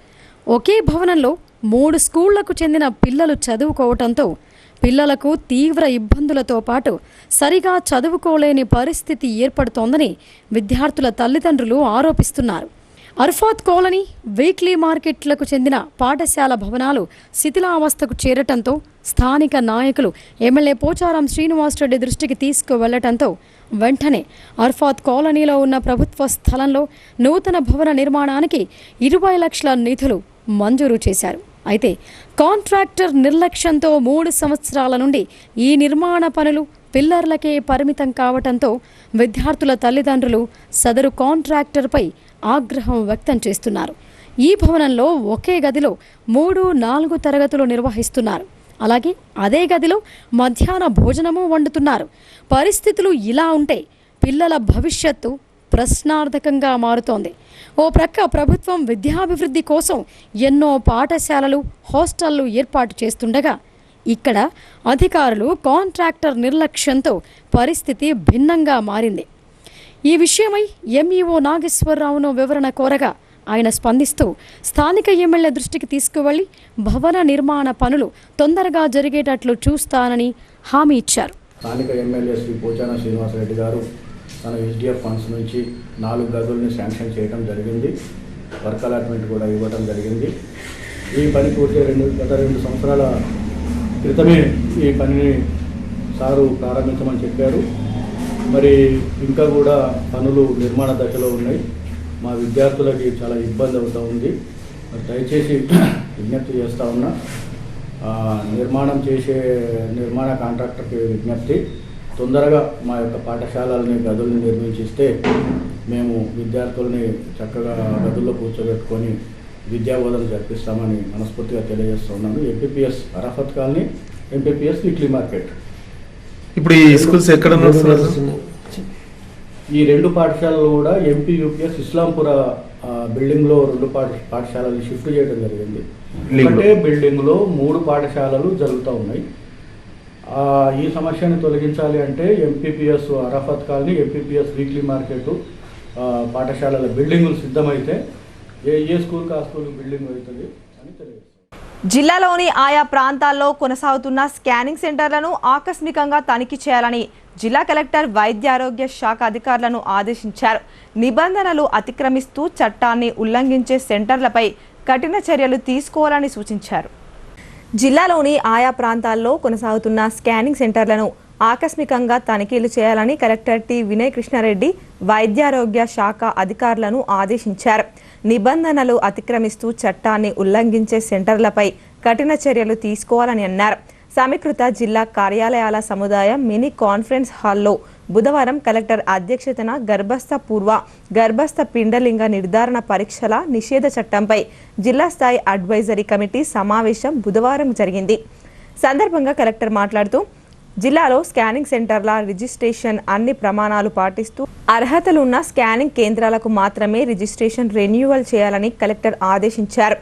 ఒకే భవనంలో 3 స్కూళ్లకు చెందిన పిల్లలు చదువుకోవటంతో పిల్లలకు తీవ్ర ఇబ్బందులతో పాటు సరిగా చదువుకోలేని పరిస్థితి ఏర్పడుతోందని విద్యార్థుల తల్లిదండ్రులు ఆరోపిస్తున్నారు. అర్ఫాత్ కాలనీ, వీక్లీ మార్కెట్లకు చెందిన పాఠశాల భవనాలు శిథిలావస్థకు చేరటంతో స్థానిక నాయకులు ఎమ్మెల్యే పోచారం శ్రీనివాసరెడ్డి దృష్టికి తీసుకువెళ్లటంతో వెంటనే అర్ఫాత్ కాలనీలో ఉన్న ప్రభుత్వ స్థలంలో నూతన భవన నిర్మాణానికి 20 లక్షల నిధులు మంజూరు చేశారు. అయితే కాంట్రాక్టర్ నిర్లక్ష్యంతో 3 సంవత్సరాల నుండి ఈ నిర్మాణ పనులు పిల్లర్లకే పరిమితం కావటంతో విద్యార్థుల తల్లిదండ్రులు సదరు కాంట్రాక్టర్పై ఆగ్రహం వ్యక్తం చేస్తున్నారు. ఈ భవనంలో ఒకే గదిలో 3, 4 తరగతులు నిర్వహిస్తున్నారు. అలాగే అదే గదిలో మధ్యాహ్న భోజనము వండుతున్నారు. పరిస్థితులు ఇలా ఉంటే పిల్లల భవిష్యత్తు ప్రశ్నార్థకంగా మారుతోంది. ఓ ప్రక్క ప్రభుత్వం విద్యాభివృద్ధి కోసం ఎన్నో పాఠశాలలు, హాస్టళ్లు ఏర్పాటు చేస్తుండగా ఇక్కడ అధికారులు కాంట్రాక్టర్ నిర్లక్ష్యంతో పరిస్థితి భిన్నంగా మారింది. ఈ విషయమై ఎంఈఓ నాగేశ్వరరావును వివరణ కోరగా ఆయన స్పందిస్తూ స్థానిక ఎమ్మెల్యే దృష్టికి తీసుకువెళ్లి భవన నిర్మాణ పనులు తొందరగా జరిగేటట్లు చూస్తానని హామీ ఇచ్చారు. స్థానిక ఎమ్మెల్యే శ్రీ పోచారం శ్రీనివాసరెడ్డి గారు తన SDF ఫండ్స్ నుంచి 4 గదుల్ని శాంక్షన్ చేయడం జరిగింది. వర్క్ అలాట్మెంట్ కూడా ఇవ్వడం జరిగింది. ఈ పని పూర్తి గత 2 సంవత్సరాల క్రితమే ఈ పనిని సారు ప్రారంభించమని చెప్పారు. మరి ఇంకా కూడా పనులు నిర్మాణ దశలో ఉన్నాయి. మా విద్యార్థులకి చాలా ఇబ్బంది అవుతూ ఉంది. మరి దయచేసి విజ్ఞప్తి చేస్తూ ఉన్నా, నిర్మాణ కాంట్రాక్టర్కి విజ్ఞప్తి, తొందరగా మా యొక్క పాఠశాలలని గదుల్ని నిర్మించిస్తే మేము విద్యార్థుల్ని చక్కగా గదుల్లో కూర్చోబెట్టుకొని విద్యాబోధన జరిపిస్తామని మనస్ఫూర్తిగా తెలియజేస్తున్నాను. MPPS Arafat colony, MPPS weekly market. ఇప్పుడు ఈ స్కూల్స్ ఎక్కడ ఈ 2 పాఠశాలలు కూడా MP-UPS ఇస్లాంపుర బిల్డింగ్లో 2 పాఠశాలలు షిఫ్ట్ చేయడం జరిగింది. ఒకటే బిల్డింగ్లో 3 పాఠశాలలు జరుగుతూ ఉన్నాయి. ఈ సమస్యను తొలగించాలి అంటే MPPS Arafat colony, MPPS weekly market పాఠశాలల బిల్డింగులు సిద్ధమైతే ఏ స్కూల్కి ఆ స్కూల్ బిల్డింగ్ అవుతుంది అని తెలియజేస్తారు. జిల్లాలోని ఆయా ప్రాంతాల్లో కొనసాగుతున్న స్కానింగ్ సెంటర్లను ఆకస్మికంగా తనిఖీ చేయాలని జిల్లా కలెక్టర్ వైద్యారోగ్య శాఖ అధికారులను ఆదేశించారు. నిబంధనలు అతిక్రమిస్తూ చట్టాన్ని ఉల్లంఘించే సెంటర్లపై కఠిన చర్యలు తీసుకోవాలని సూచించారు. జిల్లాలోని ఆయా ప్రాంతాల్లో కొనసాగుతున్న స్కానింగ్ సెంటర్లను ఆకస్మికంగా తనిఖీలు చేయాలని కలెక్టర్ టి. వినయ్ కృష్ణారెడ్డి వైద్యారోగ్య శాఖ అధికారులను ఆదేశించారు. నిబంధనలు అతిక్రమిస్తూ చట్టాన్ని ఉల్లంఘించే సెంటర్లపై కఠిన చర్యలు తీసుకోవాలని అన్నారు. సమీకృత జిల్లా కార్యాలయాల సముదాయం మినీ కాన్ఫరెన్స్ హాల్లో బుధవారం కలెక్టర్ అధ్యక్షతన గర్భస్థ పూర్వ గర్భస్థ పిండలింగ నిర్ధారణ పరీక్షల నిషేధ చట్టంపై జిల్లా స్థాయి అడ్వైజరీ కమిటీ సమావేశం బుధవారం జరిగింది. సందర్భంగా కలెక్టర్ మాట్లాడుతూ జిల్లాలో స్కానింగ్ సెంటర్ల రిజిస్ట్రేషన్ అన్ని ప్రమాణాలు పాటిస్తూ అర్హతలున్న స్కానింగ్ కేంద్రాలకు మాత్రమే రిజిస్ట్రేషన్ రెన్యూవల్ చేయాలని కలెక్టర్ ఆదేశించారు.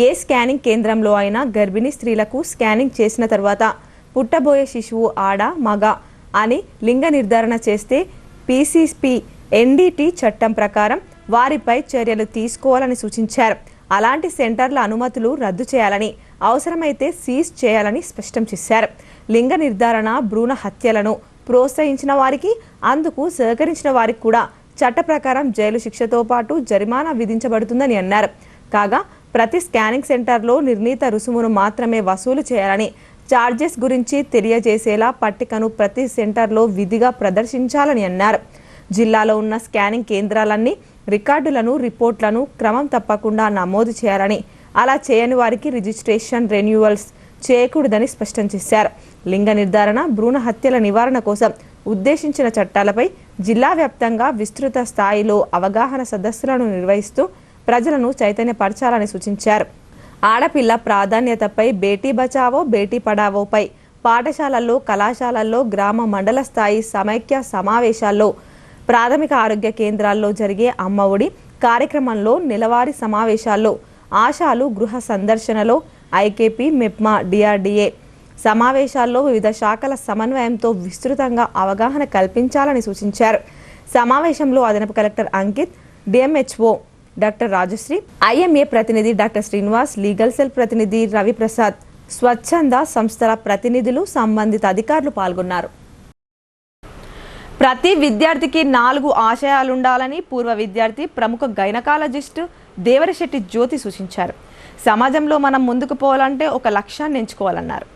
ఏ స్కానింగ్ కేంద్రంలో అయినా గర్భిణీ స్త్రీలకు స్కానింగ్ చేసిన తర్వాత పుట్టబోయే శిశువు ఆడ మగ అని లింగ నిర్ధారణ చేస్తే PCP NDT చట్టం ప్రకారం వారిపై చర్యలు తీసుకోవాలని సూచించారు. అలాంటి సెంటర్ల అనుమతులు రద్దు చేయాలని, అవసరమైతే సీజ్ చేయాలని స్పష్టం చేశారు. లింగ నిర్ధారణ భ్రూణ హత్యలను ప్రోత్సహించిన వారికి, అందుకు సహకరించిన వారికి కూడా చట్ట ప్రకారం జైలు శిక్షతో పాటు జరిమానా విధించబడుతుందని అన్నారు. కాగా ప్రతి స్కానింగ్ సెంటర్లో నిర్ణీత రుసుమును మాత్రమే వసూలు చేయాలని, ఛార్జెస్ గురించి తెలియజేసేలా పట్టికను ప్రతి సెంటర్లో విధిగా ప్రదర్శించాలని అన్నారు. జిల్లాలో ఉన్న స్కానింగ్ కేంద్రాలన్నీ రికార్డులను, రిపోర్ట్లను క్రమం తప్పకుండా నమోదు చేయాలని, అలా చేయని వారికి రిజిస్ట్రేషన్ రెన్యూవల్స్ చేయకూడదని స్పష్టం చేశారు. లింగ నిర్ధారణ, భ్రూణ హత్యల నివారణ కోసం ఉద్దేశించిన చట్టాలపై జిల్లా వ్యాప్తంగా విస్తృత స్థాయిలో అవగాహన సదస్సులను నిర్వహిస్తూ ప్రజలను చైతన్యపరచాలని సూచించారు. ఆడపిల్ల ప్రాధాన్యతపై బేటీ బచావో బేటీ పడావోపై పాఠశాలల్లో, కళాశాలల్లో, గ్రామ మండల స్థాయి సమైక్య సమావేశాల్లో, ప్రాథమిక ఆరోగ్య కేంద్రాల్లో జరిగే అమ్మఒడి కార్యక్రమంలో, నెలవారీ సమావేశాల్లో, ఆశాలు గృహ సందర్శనలో, IKP, MEPMA, DRDA సమావేశాల్లో వివిధ శాఖల సమన్వయంతో విస్తృతంగా అవగాహన కల్పించాలని సూచించారు. సమావేశంలో అదనపు collector Ankit, DMHO doctor Rajashri, IMA ప్రతినిధి డాక్టర్ శ్రీనివాస్, లీగల్ సెల్ ప్రతినిధి రవిప్రసాద్, స్వచ్ఛంద సంస్థల ప్రతినిధులు, సంబంధిత అధికారులు పాల్గొన్నారు. ప్రతి విద్యార్థికి 4 ఆశయాలుండాలని పూర్వ విద్యార్థి, ప్రముఖ గైనకాలజిస్ట్ దేవరశెట్టి జ్యోతి సూచించారు. సమాజంలో మనం ముందుకు పోవాలంటే ఒక లక్ష్యాన్ని ఎంచుకోవాలన్నారు.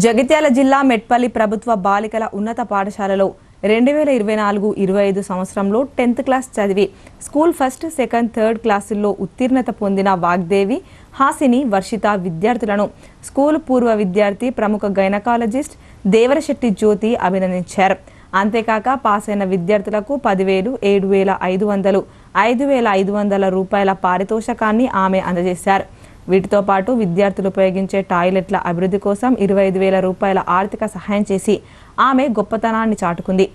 జగిత్యాల జిల్లా మెట్పల్లి ప్రభుత్వ బాలికల ఉన్నత పాఠశాలలో 2024-25 సంవత్సరంలో 10th క్లాస్ చదివి స్కూల్ ఫస్ట్, సెకండ్, థర్డ్ క్లాసుల్లో ఉత్తీర్ణత పొందిన వాగ్దేవి, హాసిని, వర్షిత విద్యార్థులను స్కూల్ పూర్వ విద్యార్థి, ప్రముఖ గైనకాలజిస్ట్ దేవరశెట్టి జ్యోతి అభినందించారు. అంతేకాక పాస్ అయిన విద్యార్థులకు 10,000, 7,500, 5,500 రూపాయల పారితోషకాన్ని ఆమె అందజేశారు. వీటితో పాటు విద్యార్థులు ఉపయోగించే టాయిలెట్ల అభివృద్ధి కోసం 25,000 రూపాయల ఆర్థిక సహాయం చేసి ఆమె గొప్పతనాన్ని చాటుకుంది.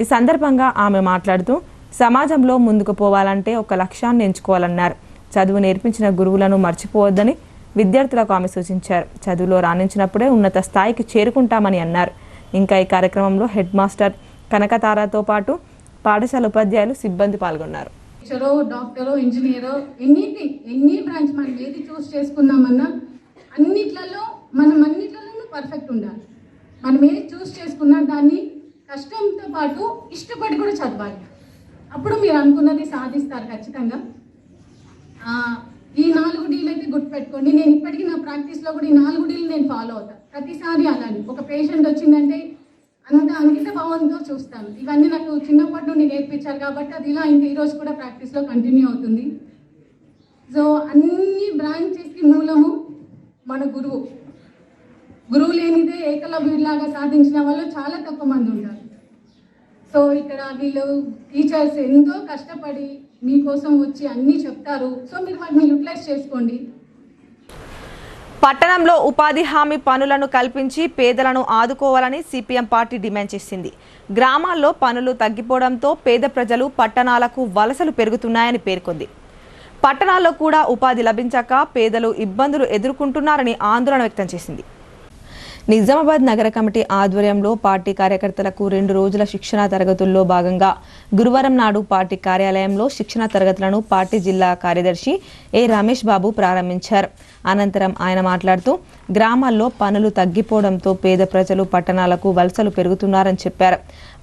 ఈ సందర్భంగా ఆమె మాట్లాడుతూ సమాజంలో ముందుకు పోవాలంటే ఒక లక్ష్యాన్ని ఎంచుకోవాలన్నారు. చదువు నేర్పించిన గురువులను మర్చిపోవద్దని విద్యార్థులకు ఆమె సూచించారు. చదువులో రాణించినప్పుడే ఉన్నత స్థాయికి చేరుకుంటామని అన్నారు. ఇంకా ఈ కార్యక్రమంలో హెడ్ మాస్టర్ కనకతారతో పాటు పాఠశాల ఉపాధ్యాయులు, సిబ్బంది పాల్గొన్నారు. టీచరో, డాక్టరో, ఇంజనీరో, ఎనీ బ్రాంచ్ మనం ఏది చూస్ చేసుకుందామన్నా అన్నిట్లలో పర్ఫెక్ట్ ఉండాలి. మనం ఏది చూస్ చేసుకున్నా దాన్ని కష్టంతో పాటు ఇష్టపడి కూడా చదవాలి. అప్పుడు మీరు అనుకున్నది సాధిస్తారు ఖచ్చితంగా. ఈ 4 డీలు అయితే గుర్తుపెట్టుకోండి. నేను ఇప్పటికీ నా ప్రాక్టీస్లో కూడా ఈ 4 డీలు నేను ఫాలో అవుతాను ప్రతిసారి. అలానే ఒక పేషెంట్ వచ్చిందంటే అంత అంకిత భావంతో చూస్తాను. ఇవన్నీ నాకు చిన్నప్పటి నుండి నేర్పించారు కాబట్టి అది ఇలా ఇంకా ఈరోజు కూడా ప్రాక్టీస్లో కంటిన్యూ అవుతుంది. సో అన్ని బ్రాంచెస్కి మూలము మన గురువు. గురువు లేనిదే ఏకలవ్యుడిలాగా సాధించిన వాళ్ళు చాలా తక్కువ మంది ఉంటారు. సో ఇక్కడ వీళ్ళు టీచర్స్ ఎంతో కష్టపడి మీకోసం వచ్చి అన్నీ చెప్తారు. సో మీరు వాటిని యూటిలైజ్ చేసుకోండి. పట్టణంలో ఉపాధి హామీ పనులను కల్పించి పేదలను ఆదుకోవాలని సిపిఎం పార్టీ డిమాండ్ చేసింది. గ్రామాల్లో పనులు తగ్గిపోవడంతో పేద ప్రజలు పట్టణాలకు వలసలు పెరుగుతున్నాయని పేర్కొంది. పట్టణాల్లో కూడా ఉపాధి లభించక పేదలు ఇబ్బందులు ఎదుర్కొంటున్నారని ఆందోళన వ్యక్తం చేసింది. నిజామాబాద్ నగర కమిటీ ఆధ్వర్యంలో పార్టీ కార్యకర్తలకు 2 రోజుల శిక్షణా తరగతుల్లో భాగంగా గురువారం నాడు పార్టీ కార్యాలయంలో శిక్షణా తరగతులను పార్టీ జిల్లా కార్యదర్శి ఏ రమేష్ బాబు ప్రారంభించారు. అనంతరం ఆయన మాట్లాడుతూ గ్రామాల్లో పనులు తగ్గిపోవడంతో పేద ప్రజలు పట్టణాలకు వలసలు పెరుగుతున్నారని చెప్పారు.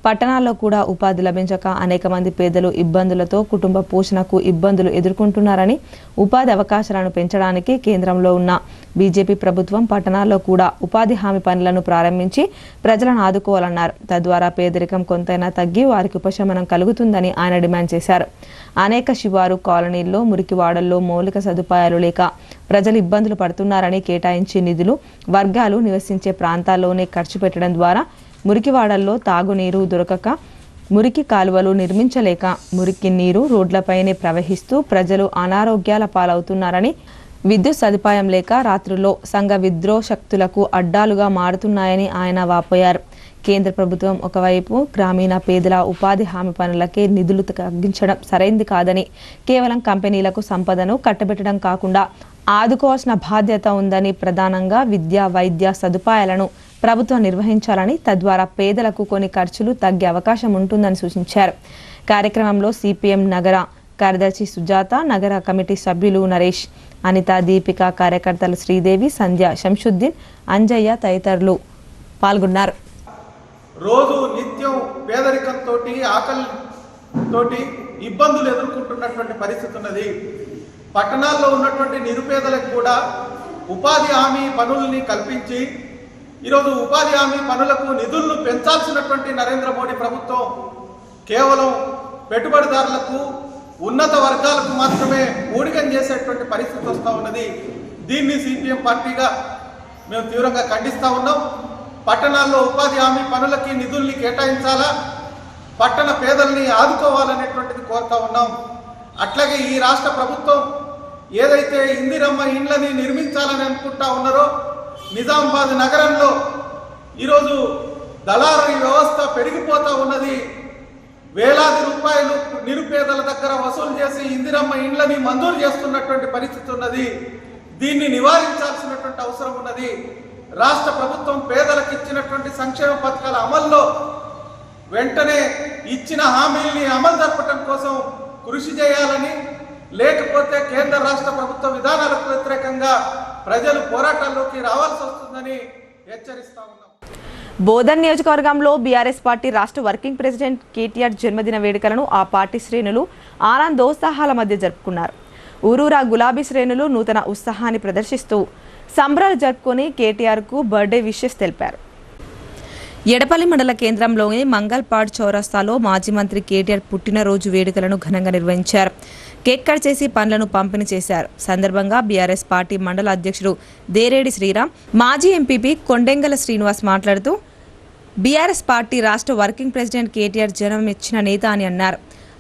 పట్టణాల్లో కూడా ఉపాధి లభించక అనేక మంది పేదలు ఇబ్బందులతో కుటుంబ పోషణకు ఇబ్బందులు ఎదుర్కొంటున్నారని, ఉపాధి అవకాశాలను పెంచడానికి కేంద్రంలో ఉన్న బీజేపీ ప్రభుత్వం పట్టణాల్లో కూడా ఉపాధి హామీ పనులను ప్రారంభించి ప్రజలను ఆదుకోవాలన్నారు. తద్వారా పేదరికం కొంతైనా తగ్గి వారికి ఉపశమనం కలుగుతుందని ఆయన డిమాండ్ చేశారు. అనేక శివారు కాలనీల్లో మురికివాడల్లో మౌలిక సదుపాయాలు లేక ప్రజలు ఇబ్బందులు పడుతున్నారని, కేటాయించే నిధులు వర్గాలు నివసించే ప్రాంతాల్లోనే ఖర్చు పెట్టడం ద్వారా మురికివాడల్లో తాగునీరు దొరకక, మురికి కాలువలు నిర్మించలేక మురికి నీరు రోడ్లపైనే ప్రవహిస్తూ ప్రజలు అనారోగ్యాల పాలవుతున్నారని, విద్యుత్ సదుపాయం లేక రాత్రుల్లో సంఘ విద్రోహ శక్తులకు అడ్డాలుగా మారుతున్నాయని ఆయన వాపోయారు. కేంద్ర ప్రభుత్వం ఒకవైపు గ్రామీణ పేదల ఉపాధి హామీ పనులకే నిధులు తగ్గించడం సరైంది కాదని, కేవలం కంపెనీలకు సంపదను కట్టబెట్టడం కాకుండా ఆదుకోవాల్సిన బాధ్యత ఉందని, ప్రధానంగా విద్యా వైద్య సదుపాయాలను ప్రభుత్వం నిర్వహించాలని, తద్వారా పేదలకు కొన్ని ఖర్చులు తగ్గే అవకాశం ఉంటుందని సూచించారు. కార్యక్రమంలో సిపిఎం నగర కార్యదర్శి సుజాత, నగర కమిటీ సభ్యులు నరేష్, అనిత, దీపిక, కార్యకర్తలు శ్రీదేవి, సంధ్య, శంషుద్దీన్, అంజయ్య తదితరులు పాల్గొన్నారు. రోజు నిత్యం పేదరికంతో ఆకలితోటి ఇబ్బందులు ఎదుర్కొంటున్నటువంటి పరిస్థితి ఉన్నది. పట్టణాల్లో ఉన్నటువంటి నిరుపేదలకు కూడా ఉపాధి హామీ పనుల్ని కల్పించి ఈరోజు ఉపాధి హామీ పనులకు నిధులను పెంచాల్సినటువంటి నరేంద్ర మోడీ ప్రభుత్వం కేవలం పెట్టుబడిదారులకు, ఉన్నత వర్గాలకు మాత్రమే ఊడిగం చేసేటువంటి పరిస్థితి వస్తూ ఉన్నది. దీన్ని సిపిఎం పార్టీగా మేము తీవ్రంగా ఖండిస్తూ ఉన్నాం. పట్టణాల్లో ఉపాధి హామీ పనులకి నిధుల్ని కేటాయించాలా, పట్టణ పేదల్ని ఆదుకోవాలనేటువంటిది కోరుతా ఉన్నాం. అట్లాగే ఈ రాష్ట్ర ప్రభుత్వం ఏదైతే ఇందిరమ్మ ఇండ్లని నిర్మించాలని అనుకుంటా ఉన్నారో, నిజామాబాద్ నగరంలో ఈరోజు దళారీ వ్యవస్థ పెరిగిపోతూ ఉన్నది. వేలాది రూపాయలు నిరుపేదల దగ్గర వసూలు చేసి ఇందిరమ్మ ఇండ్లని మంజూరు చేస్తున్నటువంటి పరిస్థితి ఉన్నది. దీన్ని నివారించాల్సినటువంటి అవసరం ఉన్నది. రాష్ట్ర ప్రభుత్వం పేదలకు ఇచ్చినటువంటి సంక్షేమ పథకాల అమల్లో వెంటనే ఇచ్చిన హామీల్ని అమలు జరపడం కోసం కృషి చేయాలని, లేకపోతే కేంద్ర రాష్ట్ర ప్రభుత్వ విధానాలకు వ్యతిరేకంగా ప్రజలు పోరాటాల్లోకి రావాల్సి వస్తుందని హెచ్చరిస్తా ఉన్నాం. బోధన్ నియోజకవర్గంలో బీఆర్ఎస్ పార్టీ రాష్ట్ర వర్కింగ్ ప్రెసిడెంట్ కేటీఆర్ జన్మదిన వేడుకలను ఆ పార్టీ శ్రేణులు ఆనందోత్సాహాల మధ్య జరుపుకున్నారు. ఊరూరా గులాబీ శ్రేణులు నూతన ఉత్సాహాన్ని ప్రదర్శిస్తూ సంబరాలు జరుపుకొని కేటీఆర్కు బర్త్డే విషెస్ తెలిపారు. ఎడపల్లి మండల కేంద్రంలోని మంగల్పాడ్ చౌరస్తాలో మాజీ మంత్రి కేటీఆర్ పుట్టినరోజు వేడుకలను ఘనంగా నిర్వహించారు. కేక్ కట్ చేసి పండ్లను పంపిణీ చేశారు. సందర్భంగా బీఆర్ఎస్ పార్టీ మండల అధ్యక్షుడు దేరేడి శ్రీరామ్, మాజీ ఎంపీపీ కొండెంగల శ్రీనివాస్ మాట్లాడుతూ బీఆర్ఎస్ పార్టీ రాష్ట్ర వర్కింగ్ ప్రెసిడెంట్ కేటీఆర్ జన్మనిచ్చిన నేత అని అన్నారు.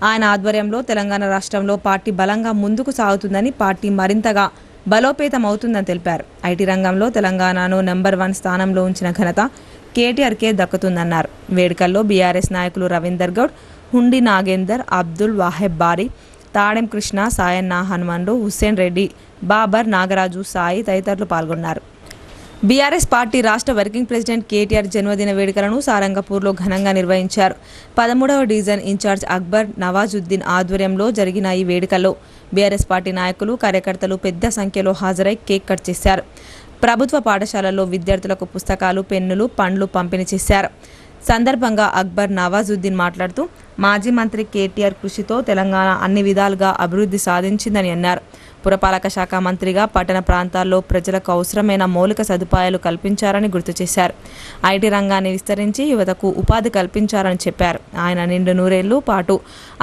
ఆయన ఆధ్వర్యంలో తెలంగాణ రాష్ట్రంలో పార్టీ బలంగా ముందుకు సాగుతుందని, పార్టీ మరింతగా బలోపేతం అవుతుందని తెలిపారు. ఐటీ రంగంలో తెలంగాణను నెంబర్ 1 స్థానంలో ఉంచిన ఘనత కేటీఆర్కే దక్కుతుందన్నారు. వేడుకల్లో బీఆర్ఎస్ నాయకులు రవీందర్ గౌడ్, హుండి నాగేందర్, అబ్దుల్ వాహెబ్ బారీ, తాడెం కృష్ణ, సాయన్న హనుమండు, హుస్సేన్ రెడ్డి, బాబర్, నాగరాజు, సాయి తదితరులు పాల్గొన్నారు. బీఆర్ఎస్ పార్టీ రాష్ట్ర వర్కింగ్ ప్రెసిడెంట్ కేటీఆర్ జన్మదిన వేడుకలను సారంగపూర్లో ఘనంగా నిర్వహించారు. 13వ డివిజన్ ఇన్ఛార్జ్ అక్బర్ నవాజుద్దీన్ ఆధ్వర్యంలో జరిగిన ఈ వేడుకల్లో బీఆర్ఎస్ పార్టీ నాయకులు, కార్యకర్తలు పెద్ద సంఖ్యలో హాజరై కేక్ కట్ చేశారు. ప్రభుత్వ పాఠశాలల్లో విద్యార్థులకు పుస్తకాలు, పెన్నులు, పండ్లు పంపిణీ చేశారు. సందర్భంగా అక్బర్ నవాజుద్దీన్ మాట్లాడుతూ మాజీ మంత్రి కేటీఆర్ కృషితో తెలంగాణ అన్ని విధాలుగా అభివృద్ధి సాధించిందని అన్నారు. పురపాలక శాఖ మంత్రిగా పట్టణ ప్రాంతాల్లో ప్రజలకు అవసరమైన మౌలిక సదుపాయాలు కల్పించారని గుర్తు చేశారు. ఐటీ రంగాన్ని విస్తరించి యువతకు ఉపాధి కల్పించారని చెప్పారు. ఆయన నిండు నూరేళ్ల పాటు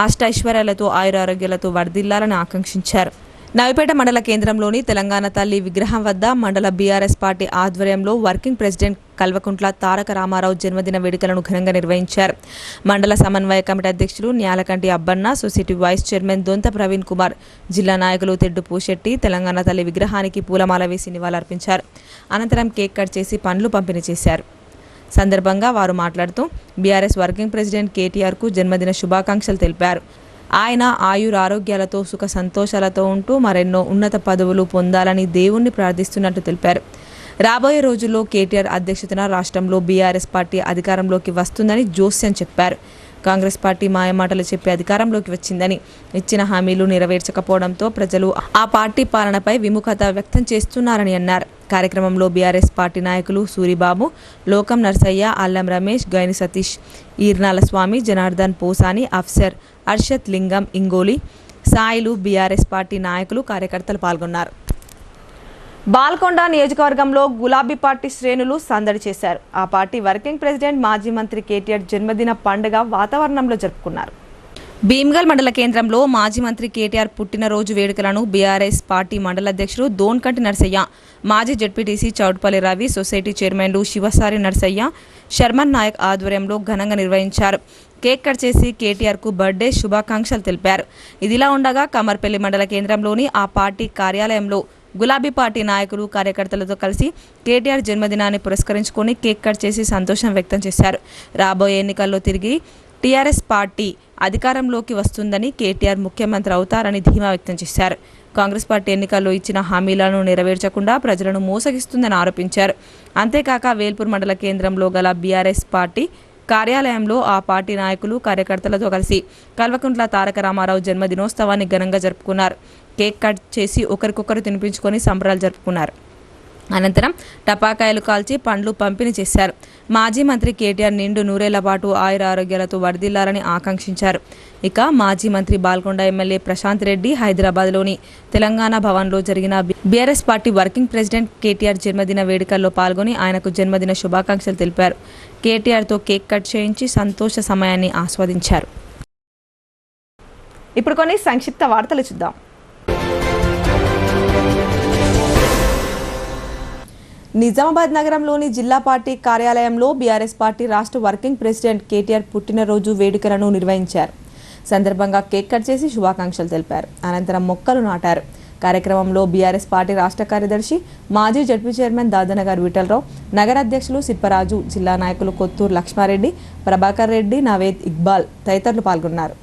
అష్టైశ్వర్యాలతో ఆయురారోగ్యాలతో వర్ధిల్లాలని ఆకాంక్షించారు. నవిపేట మండల కేంద్రంలోని తెలంగాణ తల్లి విగ్రహం వద్ద మండల బీఆర్ఎస్ పార్టీ ఆధ్వర్యంలో వర్కింగ్ ప్రెసిడెంట్ కల్వకుంట్ల తారక రామారావు జన్మదిన వేడుకలను ఘనంగా నిర్వహించారు. మండల సమన్వయ కమిటీ అధ్యక్షులు Nyalakanti Abbanna, society vice chairman Dontha Praveen Kumar, జిల్లా నాయకులు తెడ్డు పూశెట్టి తెలంగాణ తల్లి విగ్రహానికి పూలమాల వేసి నివాళులర్పించారు. అనంతరం కేక్ కట్ చేసి పండ్లు పంపిణీ చేశారు. సందర్భంగా వారు మాట్లాడుతూ బీఆర్ఎస్ వర్కింగ్ ప్రెసిడెంట్ కేటీఆర్కు జన్మదిన శుభాకాంక్షలు తెలిపారు. ఆయన ఆయురారోగ్యాలతో సుఖ సంతోషాలతో ఉంటూ మరెన్నో ఉన్నత పదవులు పొందాలని దేవుణ్ణి ప్రార్థిస్తున్నట్టు తెలిపారు. రాబోయే రోజుల్లో కేటీఆర్ అధ్యక్షతన రాష్ట్రంలో బీఆర్ఎస్ పార్టీ అధికారంలోకి వస్తుందని జోస్యం చెప్పారు. కాంగ్రెస్ పార్టీ మాయమాటలు చెప్పి అధికారంలోకి వచ్చిందని, ఇచ్చిన హామీలు నెరవేర్చకపోవడంతో ప్రజలు ఆ పార్టీ పాలనపై విముఖత వ్యక్తం చేస్తున్నారని అన్నారు. కార్యక్రమంలో బీఆర్ఎస్ పార్టీ నాయకులు సూరిబాబు, లోకం నర్సయ్య, అల్లం రమేష్, గైని సతీష్, ఈర్నాల స్వామి, జనార్దన్ పోసాని, అఫ్సర్, అర్షద్ లింగం, ఇంగోలి, సాయిలు, బీఆర్ఎస్ పార్టీ నాయకులు, కార్యకర్తలు పాల్గొన్నారు. బాల్కొండ నియోజకవర్గంలో గులాబీ పార్టీ శ్రేణులు సందడి చేశారు. ఆ పార్టీ వర్కింగ్ ప్రెసిడెంట్ మాజీ మంత్రి కేటీఆర్ జన్మదిన పండుగ వాతావరణంలో జరుపుకున్నారు. భీమ్గల్ మండల కేంద్రంలో మాజీ మంత్రి కేటీఆర్ పుట్టినరోజు వేడుకలను బీఆర్ఎస్ పార్టీ మండల అధ్యక్షుడు దోన్కంటి నర్సయ్య, మాజీ జడ్పీటీసీ చౌట్పల్లి రవి, సొసైటీ చైర్మన్లు శివసారి నర్సయ్య, శర్మన్ నాయక్ ఆధ్వర్యంలో ఘనంగా నిర్వహించారు. కేక్ కట్ చేసి కేటీఆర్కు బర్త్డే శుభాకాంక్షలు తెలిపారు. ఇదిలా ఉండగా కమర్పల్లి మండల కేంద్రంలోని ఆ పార్టీ కార్యాలయంలో గులాబీ పార్టీ నాయకులు, కార్యకర్తలతో కలిసి కేటీఆర్ జన్మదినాన్ని పురస్కరించుకొని కేక్ కట్ చేసి సంతోషం వ్యక్తం చేశారు. రాబోయే ఎన్నికల్లో తిరిగి టీఆర్ఎస్ పార్టీ అధికారంలోకి వస్తుందని, కేటీఆర్ ముఖ్యమంత్రి అవుతారని ధీమా వ్యక్తం చేశారు. కాంగ్రెస్ పార్టీ ఎన్నికల్లో ఇచ్చిన హామీలను నెరవేర్చకుండా ప్రజలను మోసగిస్తుందని ఆరోపించారు. అంతేకాక వేల్పూర్ మండల కేంద్రంలో గల బీఆర్ఎస్ పార్టీ కార్యాలయంలో ఆ పార్టీ నాయకులు, కార్యకర్తలతో కలిసి కల్వకుంట్ల తారక రామారావు జన్మదినోత్సవాన్ని ఘనంగా జరుపుకున్నారు. కేక్ కట్ చేసి ఒకరికొకరు తినిపించుకొని సంబరాలు జరుపుకున్నారు. అనంతరం టపాకాయలు కాల్చి పండ్లు పంపిణీ చేశారు. మాజీ మంత్రి కేటీఆర్ నిండు నూరేళ్ల పాటు ఆయుర ఆరోగ్యాలతో వర్ధిల్లాలని ఆకాంక్షించారు. ఇక మాజీ మంత్రి బాల్కొండ ఎమ్మెల్యే ప్రశాంత్ రెడ్డి హైదరాబాద్లోని తెలంగాణ భవన్లో జరిగిన BRS party working president KTR జన్మదిన వేడుకల్లో పాల్గొని ఆయనకు జన్మదిన శుభాకాంక్షలు తెలిపారు. కేటీఆర్తో కేక్ కట్ చేయించి సంతోష సమయాన్ని ఆస్వాదించారు. ఇప్పుడు కొన్ని సంక్షిప్త వార్తలు చూద్దాం. నిజామాబాద్ నగరంలోని జిల్లా పార్టీ కార్యాలయంలో బీఆర్ఎస్ పార్టీ రాష్ట్ర వర్కింగ్ ప్రెసిడెంట్ కేటీఆర్ పుట్టినరోజు వేడుకలను నిర్వహించారు. సందర్భంగా కేక్ కట్ చేసి శుభాకాంక్షలు తెలిపారు. అనంతరం మొక్కలు నాటారు. కార్యక్రమంలో బీఆర్ఎస్ పార్టీ రాష్ట్ర కార్యదర్శి, మాజీ జడ్పీ చైర్మన్ దాదనగారు విఠలరావు, నగర అధ్యక్షులు సిప్పరాజు, జిల్లా నాయకులు కొత్తూరు లక్ష్మారెడ్డి, ప్రభాకర్ రెడ్డి, నవేద్ ఇక్బాల్ తదితరులు పాల్గొన్నారు.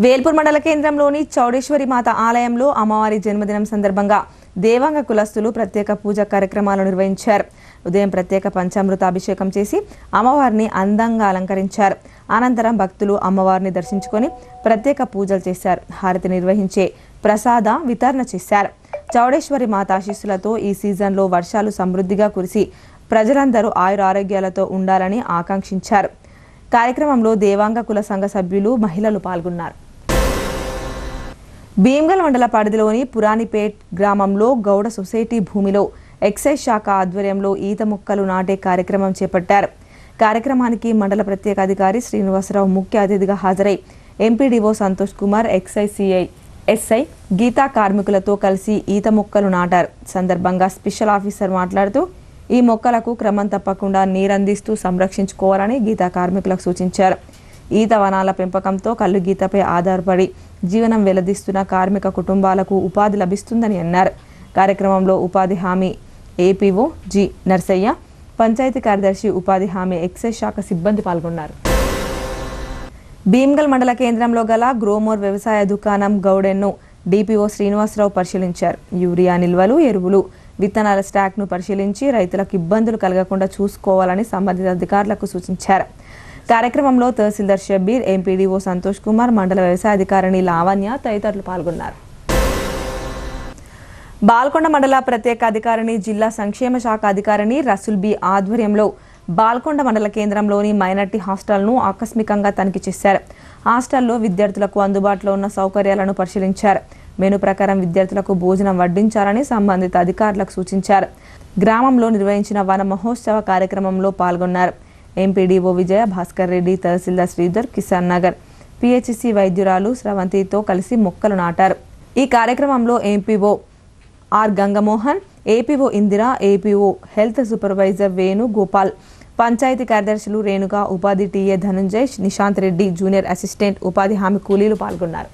వేల్పూర్ మండల కేంద్రంలోని చౌడేశ్వరి మాత ఆలయంలో అమ్మవారి జన్మదినం సందర్భంగా దేవాంగ కులస్తులు ప్రత్యేక పూజా కార్యక్రమాలు నిర్వహించారు. ఉదయం ప్రత్యేక పంచామృత అభిషేకం చేసి అమ్మవారిని అందంగా అలంకరించారు. అనంతరం భక్తులు అమ్మవారిని దర్శించుకొని ప్రత్యేక పూజలు చేశారు. హారతి నిర్వహించే ప్రసాద వితరణ చేశారు. చౌడేశ్వరి మాత ఆశీస్సులతో ఈ సీజన్లో వర్షాలు సమృద్ధిగా కురిసి ప్రజలందరూ ఆయుర ఆరోగ్యాలతో ఉండాలని ఆకాంక్షించారు. కార్యక్రమంలో దేవాంగ కుల సంఘ సభ్యులు, మహిళలు పాల్గొన్నారు. భీమ్గల్ మండల పరిధిలోని పురాణిపేట్ గ్రామంలో గౌడ సొసైటీ భూమిలో ఎక్సైజ్ శాఖ ఆధ్వర్యంలో ఈత మొక్కలు నాటే కార్యక్రమం చేపట్టారు. కార్యక్రమానికి మండల ప్రత్యేక అధికారి శ్రీనివాసరావు ముఖ్య అతిథిగా హాజరై MPDO Santosh Kumar, excise CI SI గీతా కార్మికులతో కలిసి ఈత మొక్కలు నాటారు. సందర్భంగా స్పెషల్ ఆఫీసర్ మాట్లాడుతూ ఈ మొక్కలకు క్రమం తప్పకుండా నీరందిస్తూ సంరక్షించుకోవాలని గీతా కార్మికులకు సూచించారు. ఈత వనాల పెంపకంతో కల్లు గీతపై ఆధారపడి జీవనం వెల్లదీస్తున్న కార్మిక కుటుంబాలకు ఉపాధి లభిస్తుందని అన్నారు. కార్యక్రమంలో ఉపాధి హామీ ఏపీఓ జి నర్సయ్య, పంచాయతీ కార్యదర్శి, ఉపాధి హామీ ఎక్సైజ్ శాఖ సిబ్బంది పాల్గొన్నారు. భీమ్గల్ మండల కేంద్రంలో గల గ్రోమోర్ వ్యవసాయ దుకాణం గౌడెన్ను డిపిఓ శ్రీనివాసరావు పరిశీలించారు. యూరియా నిల్వలు, ఎరువులు, విత్తనాల స్టాక్ను పరిశీలించి రైతులకు ఇబ్బందులు కలగకుండా చూసుకోవాలని సంబంధిత అధికారులకు సూచించారు. కార్యక్రమంలో తహసీల్దార్ షబీర్, ఎంపీడీఓ సంతోష్ కుమార్, మండల వ్యవసాయ అధికారిణి లావణ్య తదితరులు పాల్గొన్నారు. బాల్కొండ మండల ప్రత్యేక అధికారిని జిల్లా సంక్షేమ శాఖ అధికారిని రసూల్ బి ఆధ్వర్యంలో బాల్కొండ మండల కేంద్రంలోని మైనార్టీ హాస్టల్ను ఆకస్మికంగా తనిఖీ చేశారు. హాస్టల్లో విద్యార్థులకు అందుబాటులో ఉన్న సౌకర్యాలను పరిశీలించారు. మెను ప్రకారం విద్యార్థులకు భోజనం వడ్డించాలని సంబంధిత అధికారులకు సూచించారు. గ్రామంలో నిర్వహించిన వన మహోత్సవ కార్యక్రమంలో పాల్గొన్నారు. ఎంపీడీఓ విజయ భాస్కర్ రెడ్డి, తహసీల్దార్ శ్రీధర్, కిసాన్ నగర్ పిహెచ్సి వైద్యురాలు స్రవంతితో కలిసి మొక్కలు నాటారు. ఈ కార్యక్రమంలో MPO R Gangamohan, APO Indira, APO health supervisor Venu Gopal, panchayat కార్యదర్శులు రేణుగా, ఉపాధి TA Dhanunjay, Nishanth Reddy, junior assistant ఉపాధి హామీ కూలీలు పాల్గొన్నారు.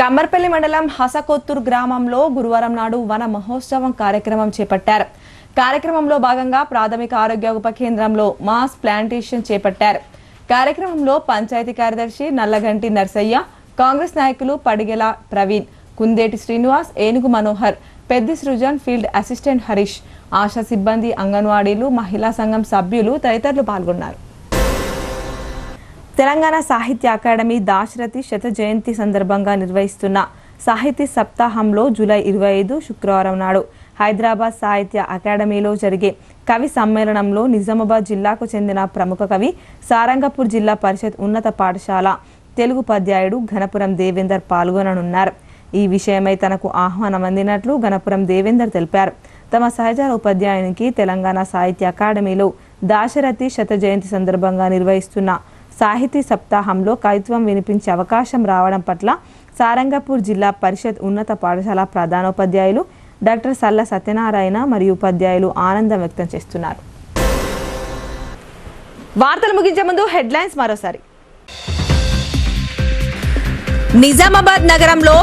కమ్మర్పల్లి మండలం హసకొత్తూరు గ్రామంలో గురువారం నాడు వన మహోత్సవం కార్యక్రమం చేపట్టారు. కార్యక్రమంలో భాగంగా ప్రాథమిక ఆరోగ్య ఉప కేంద్రంలో మాస్ ప్లాంటేషన్ చేపట్టారు. కార్యక్రమంలో పంచాయతీ కార్యదర్శి నల్లగంటి నర్సయ్య, కాంగ్రెస్ నాయకులు పడిగెల ప్రవీణ్, కుందేటి శ్రీనివాస్, ఏనుగు మనోహర్, పెద్ది సృజన్, ఫీల్డ్ అసిస్టెంట్ హరీష్, ఆశా సిబ్బంది, అంగన్వాడీలు, మహిళా సంఘం సభ్యులు తదితరులు పాల్గొన్నారు. తెలంగాణ సాహిత్య అకాడమీ దాశరథి శత జయంతి సందర్భంగా నిర్వహిస్తున్న సాహితీ సప్తాహంలో జూలై 25 శుక్రవారం నాడు హైదరాబాద్ సాహిత్య అకాడమీలో జరిగే కవి సమ్మేళనంలో నిజామాబాద్ జిల్లాకు చెందిన ప్రముఖ కవి, సారంగపూర్ జిల్లా పరిషత్ ఉన్నత పాఠశాల తెలుగు ఉపాధ్యాయుడు ఘనపురం దేవేందర్ పాల్గొననున్నారు. ఈ విషయమై తనకు ఆహ్వానం అందినట్లు ఘనపురం దేవేందర్ తెలిపారు. తమ సహచర ఉపాధ్యాయునికి తెలంగాణ సాహిత్య అకాడమీలో దాశరథి శత జయంతి సందర్భంగా నిర్వహిస్తున్న సాహితీ సప్తాహంలో కవిత్వం వినిపించే అవకాశం రావడం పట్ల సారంగపూర్ జిల్లా పరిషత్ ఉన్నత పాఠశాల ప్రధానోపాధ్యాయులు డాక్టర్ సల్ల సత్యనారాయణ మరియు ఉపాధ్యాయులు ఆనందం వ్యక్తం చేస్తున్నారు. వార్తలు ముగించే ముందు హెడ్లైన్స్ మరోసారి. నిజామాబాద్ నగరంలో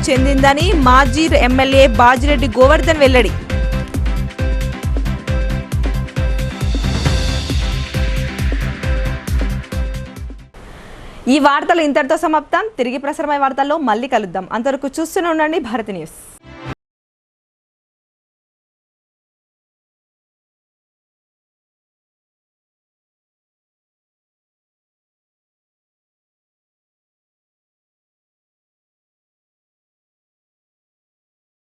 చెందిందని మాజీ ఎమ్మెల్యే బాజిరెడ్డి గోవర్ధన్ వెల్లడి. ఈ వార్తలు ఇంతటితో సమాప్తం. తిరిగి ప్రసారమయ్యే వార్తల్లో మళ్ళీ కలుద్దాం. అంతవరకు చూస్తూనే ఉండండి భారతి న్యూస్.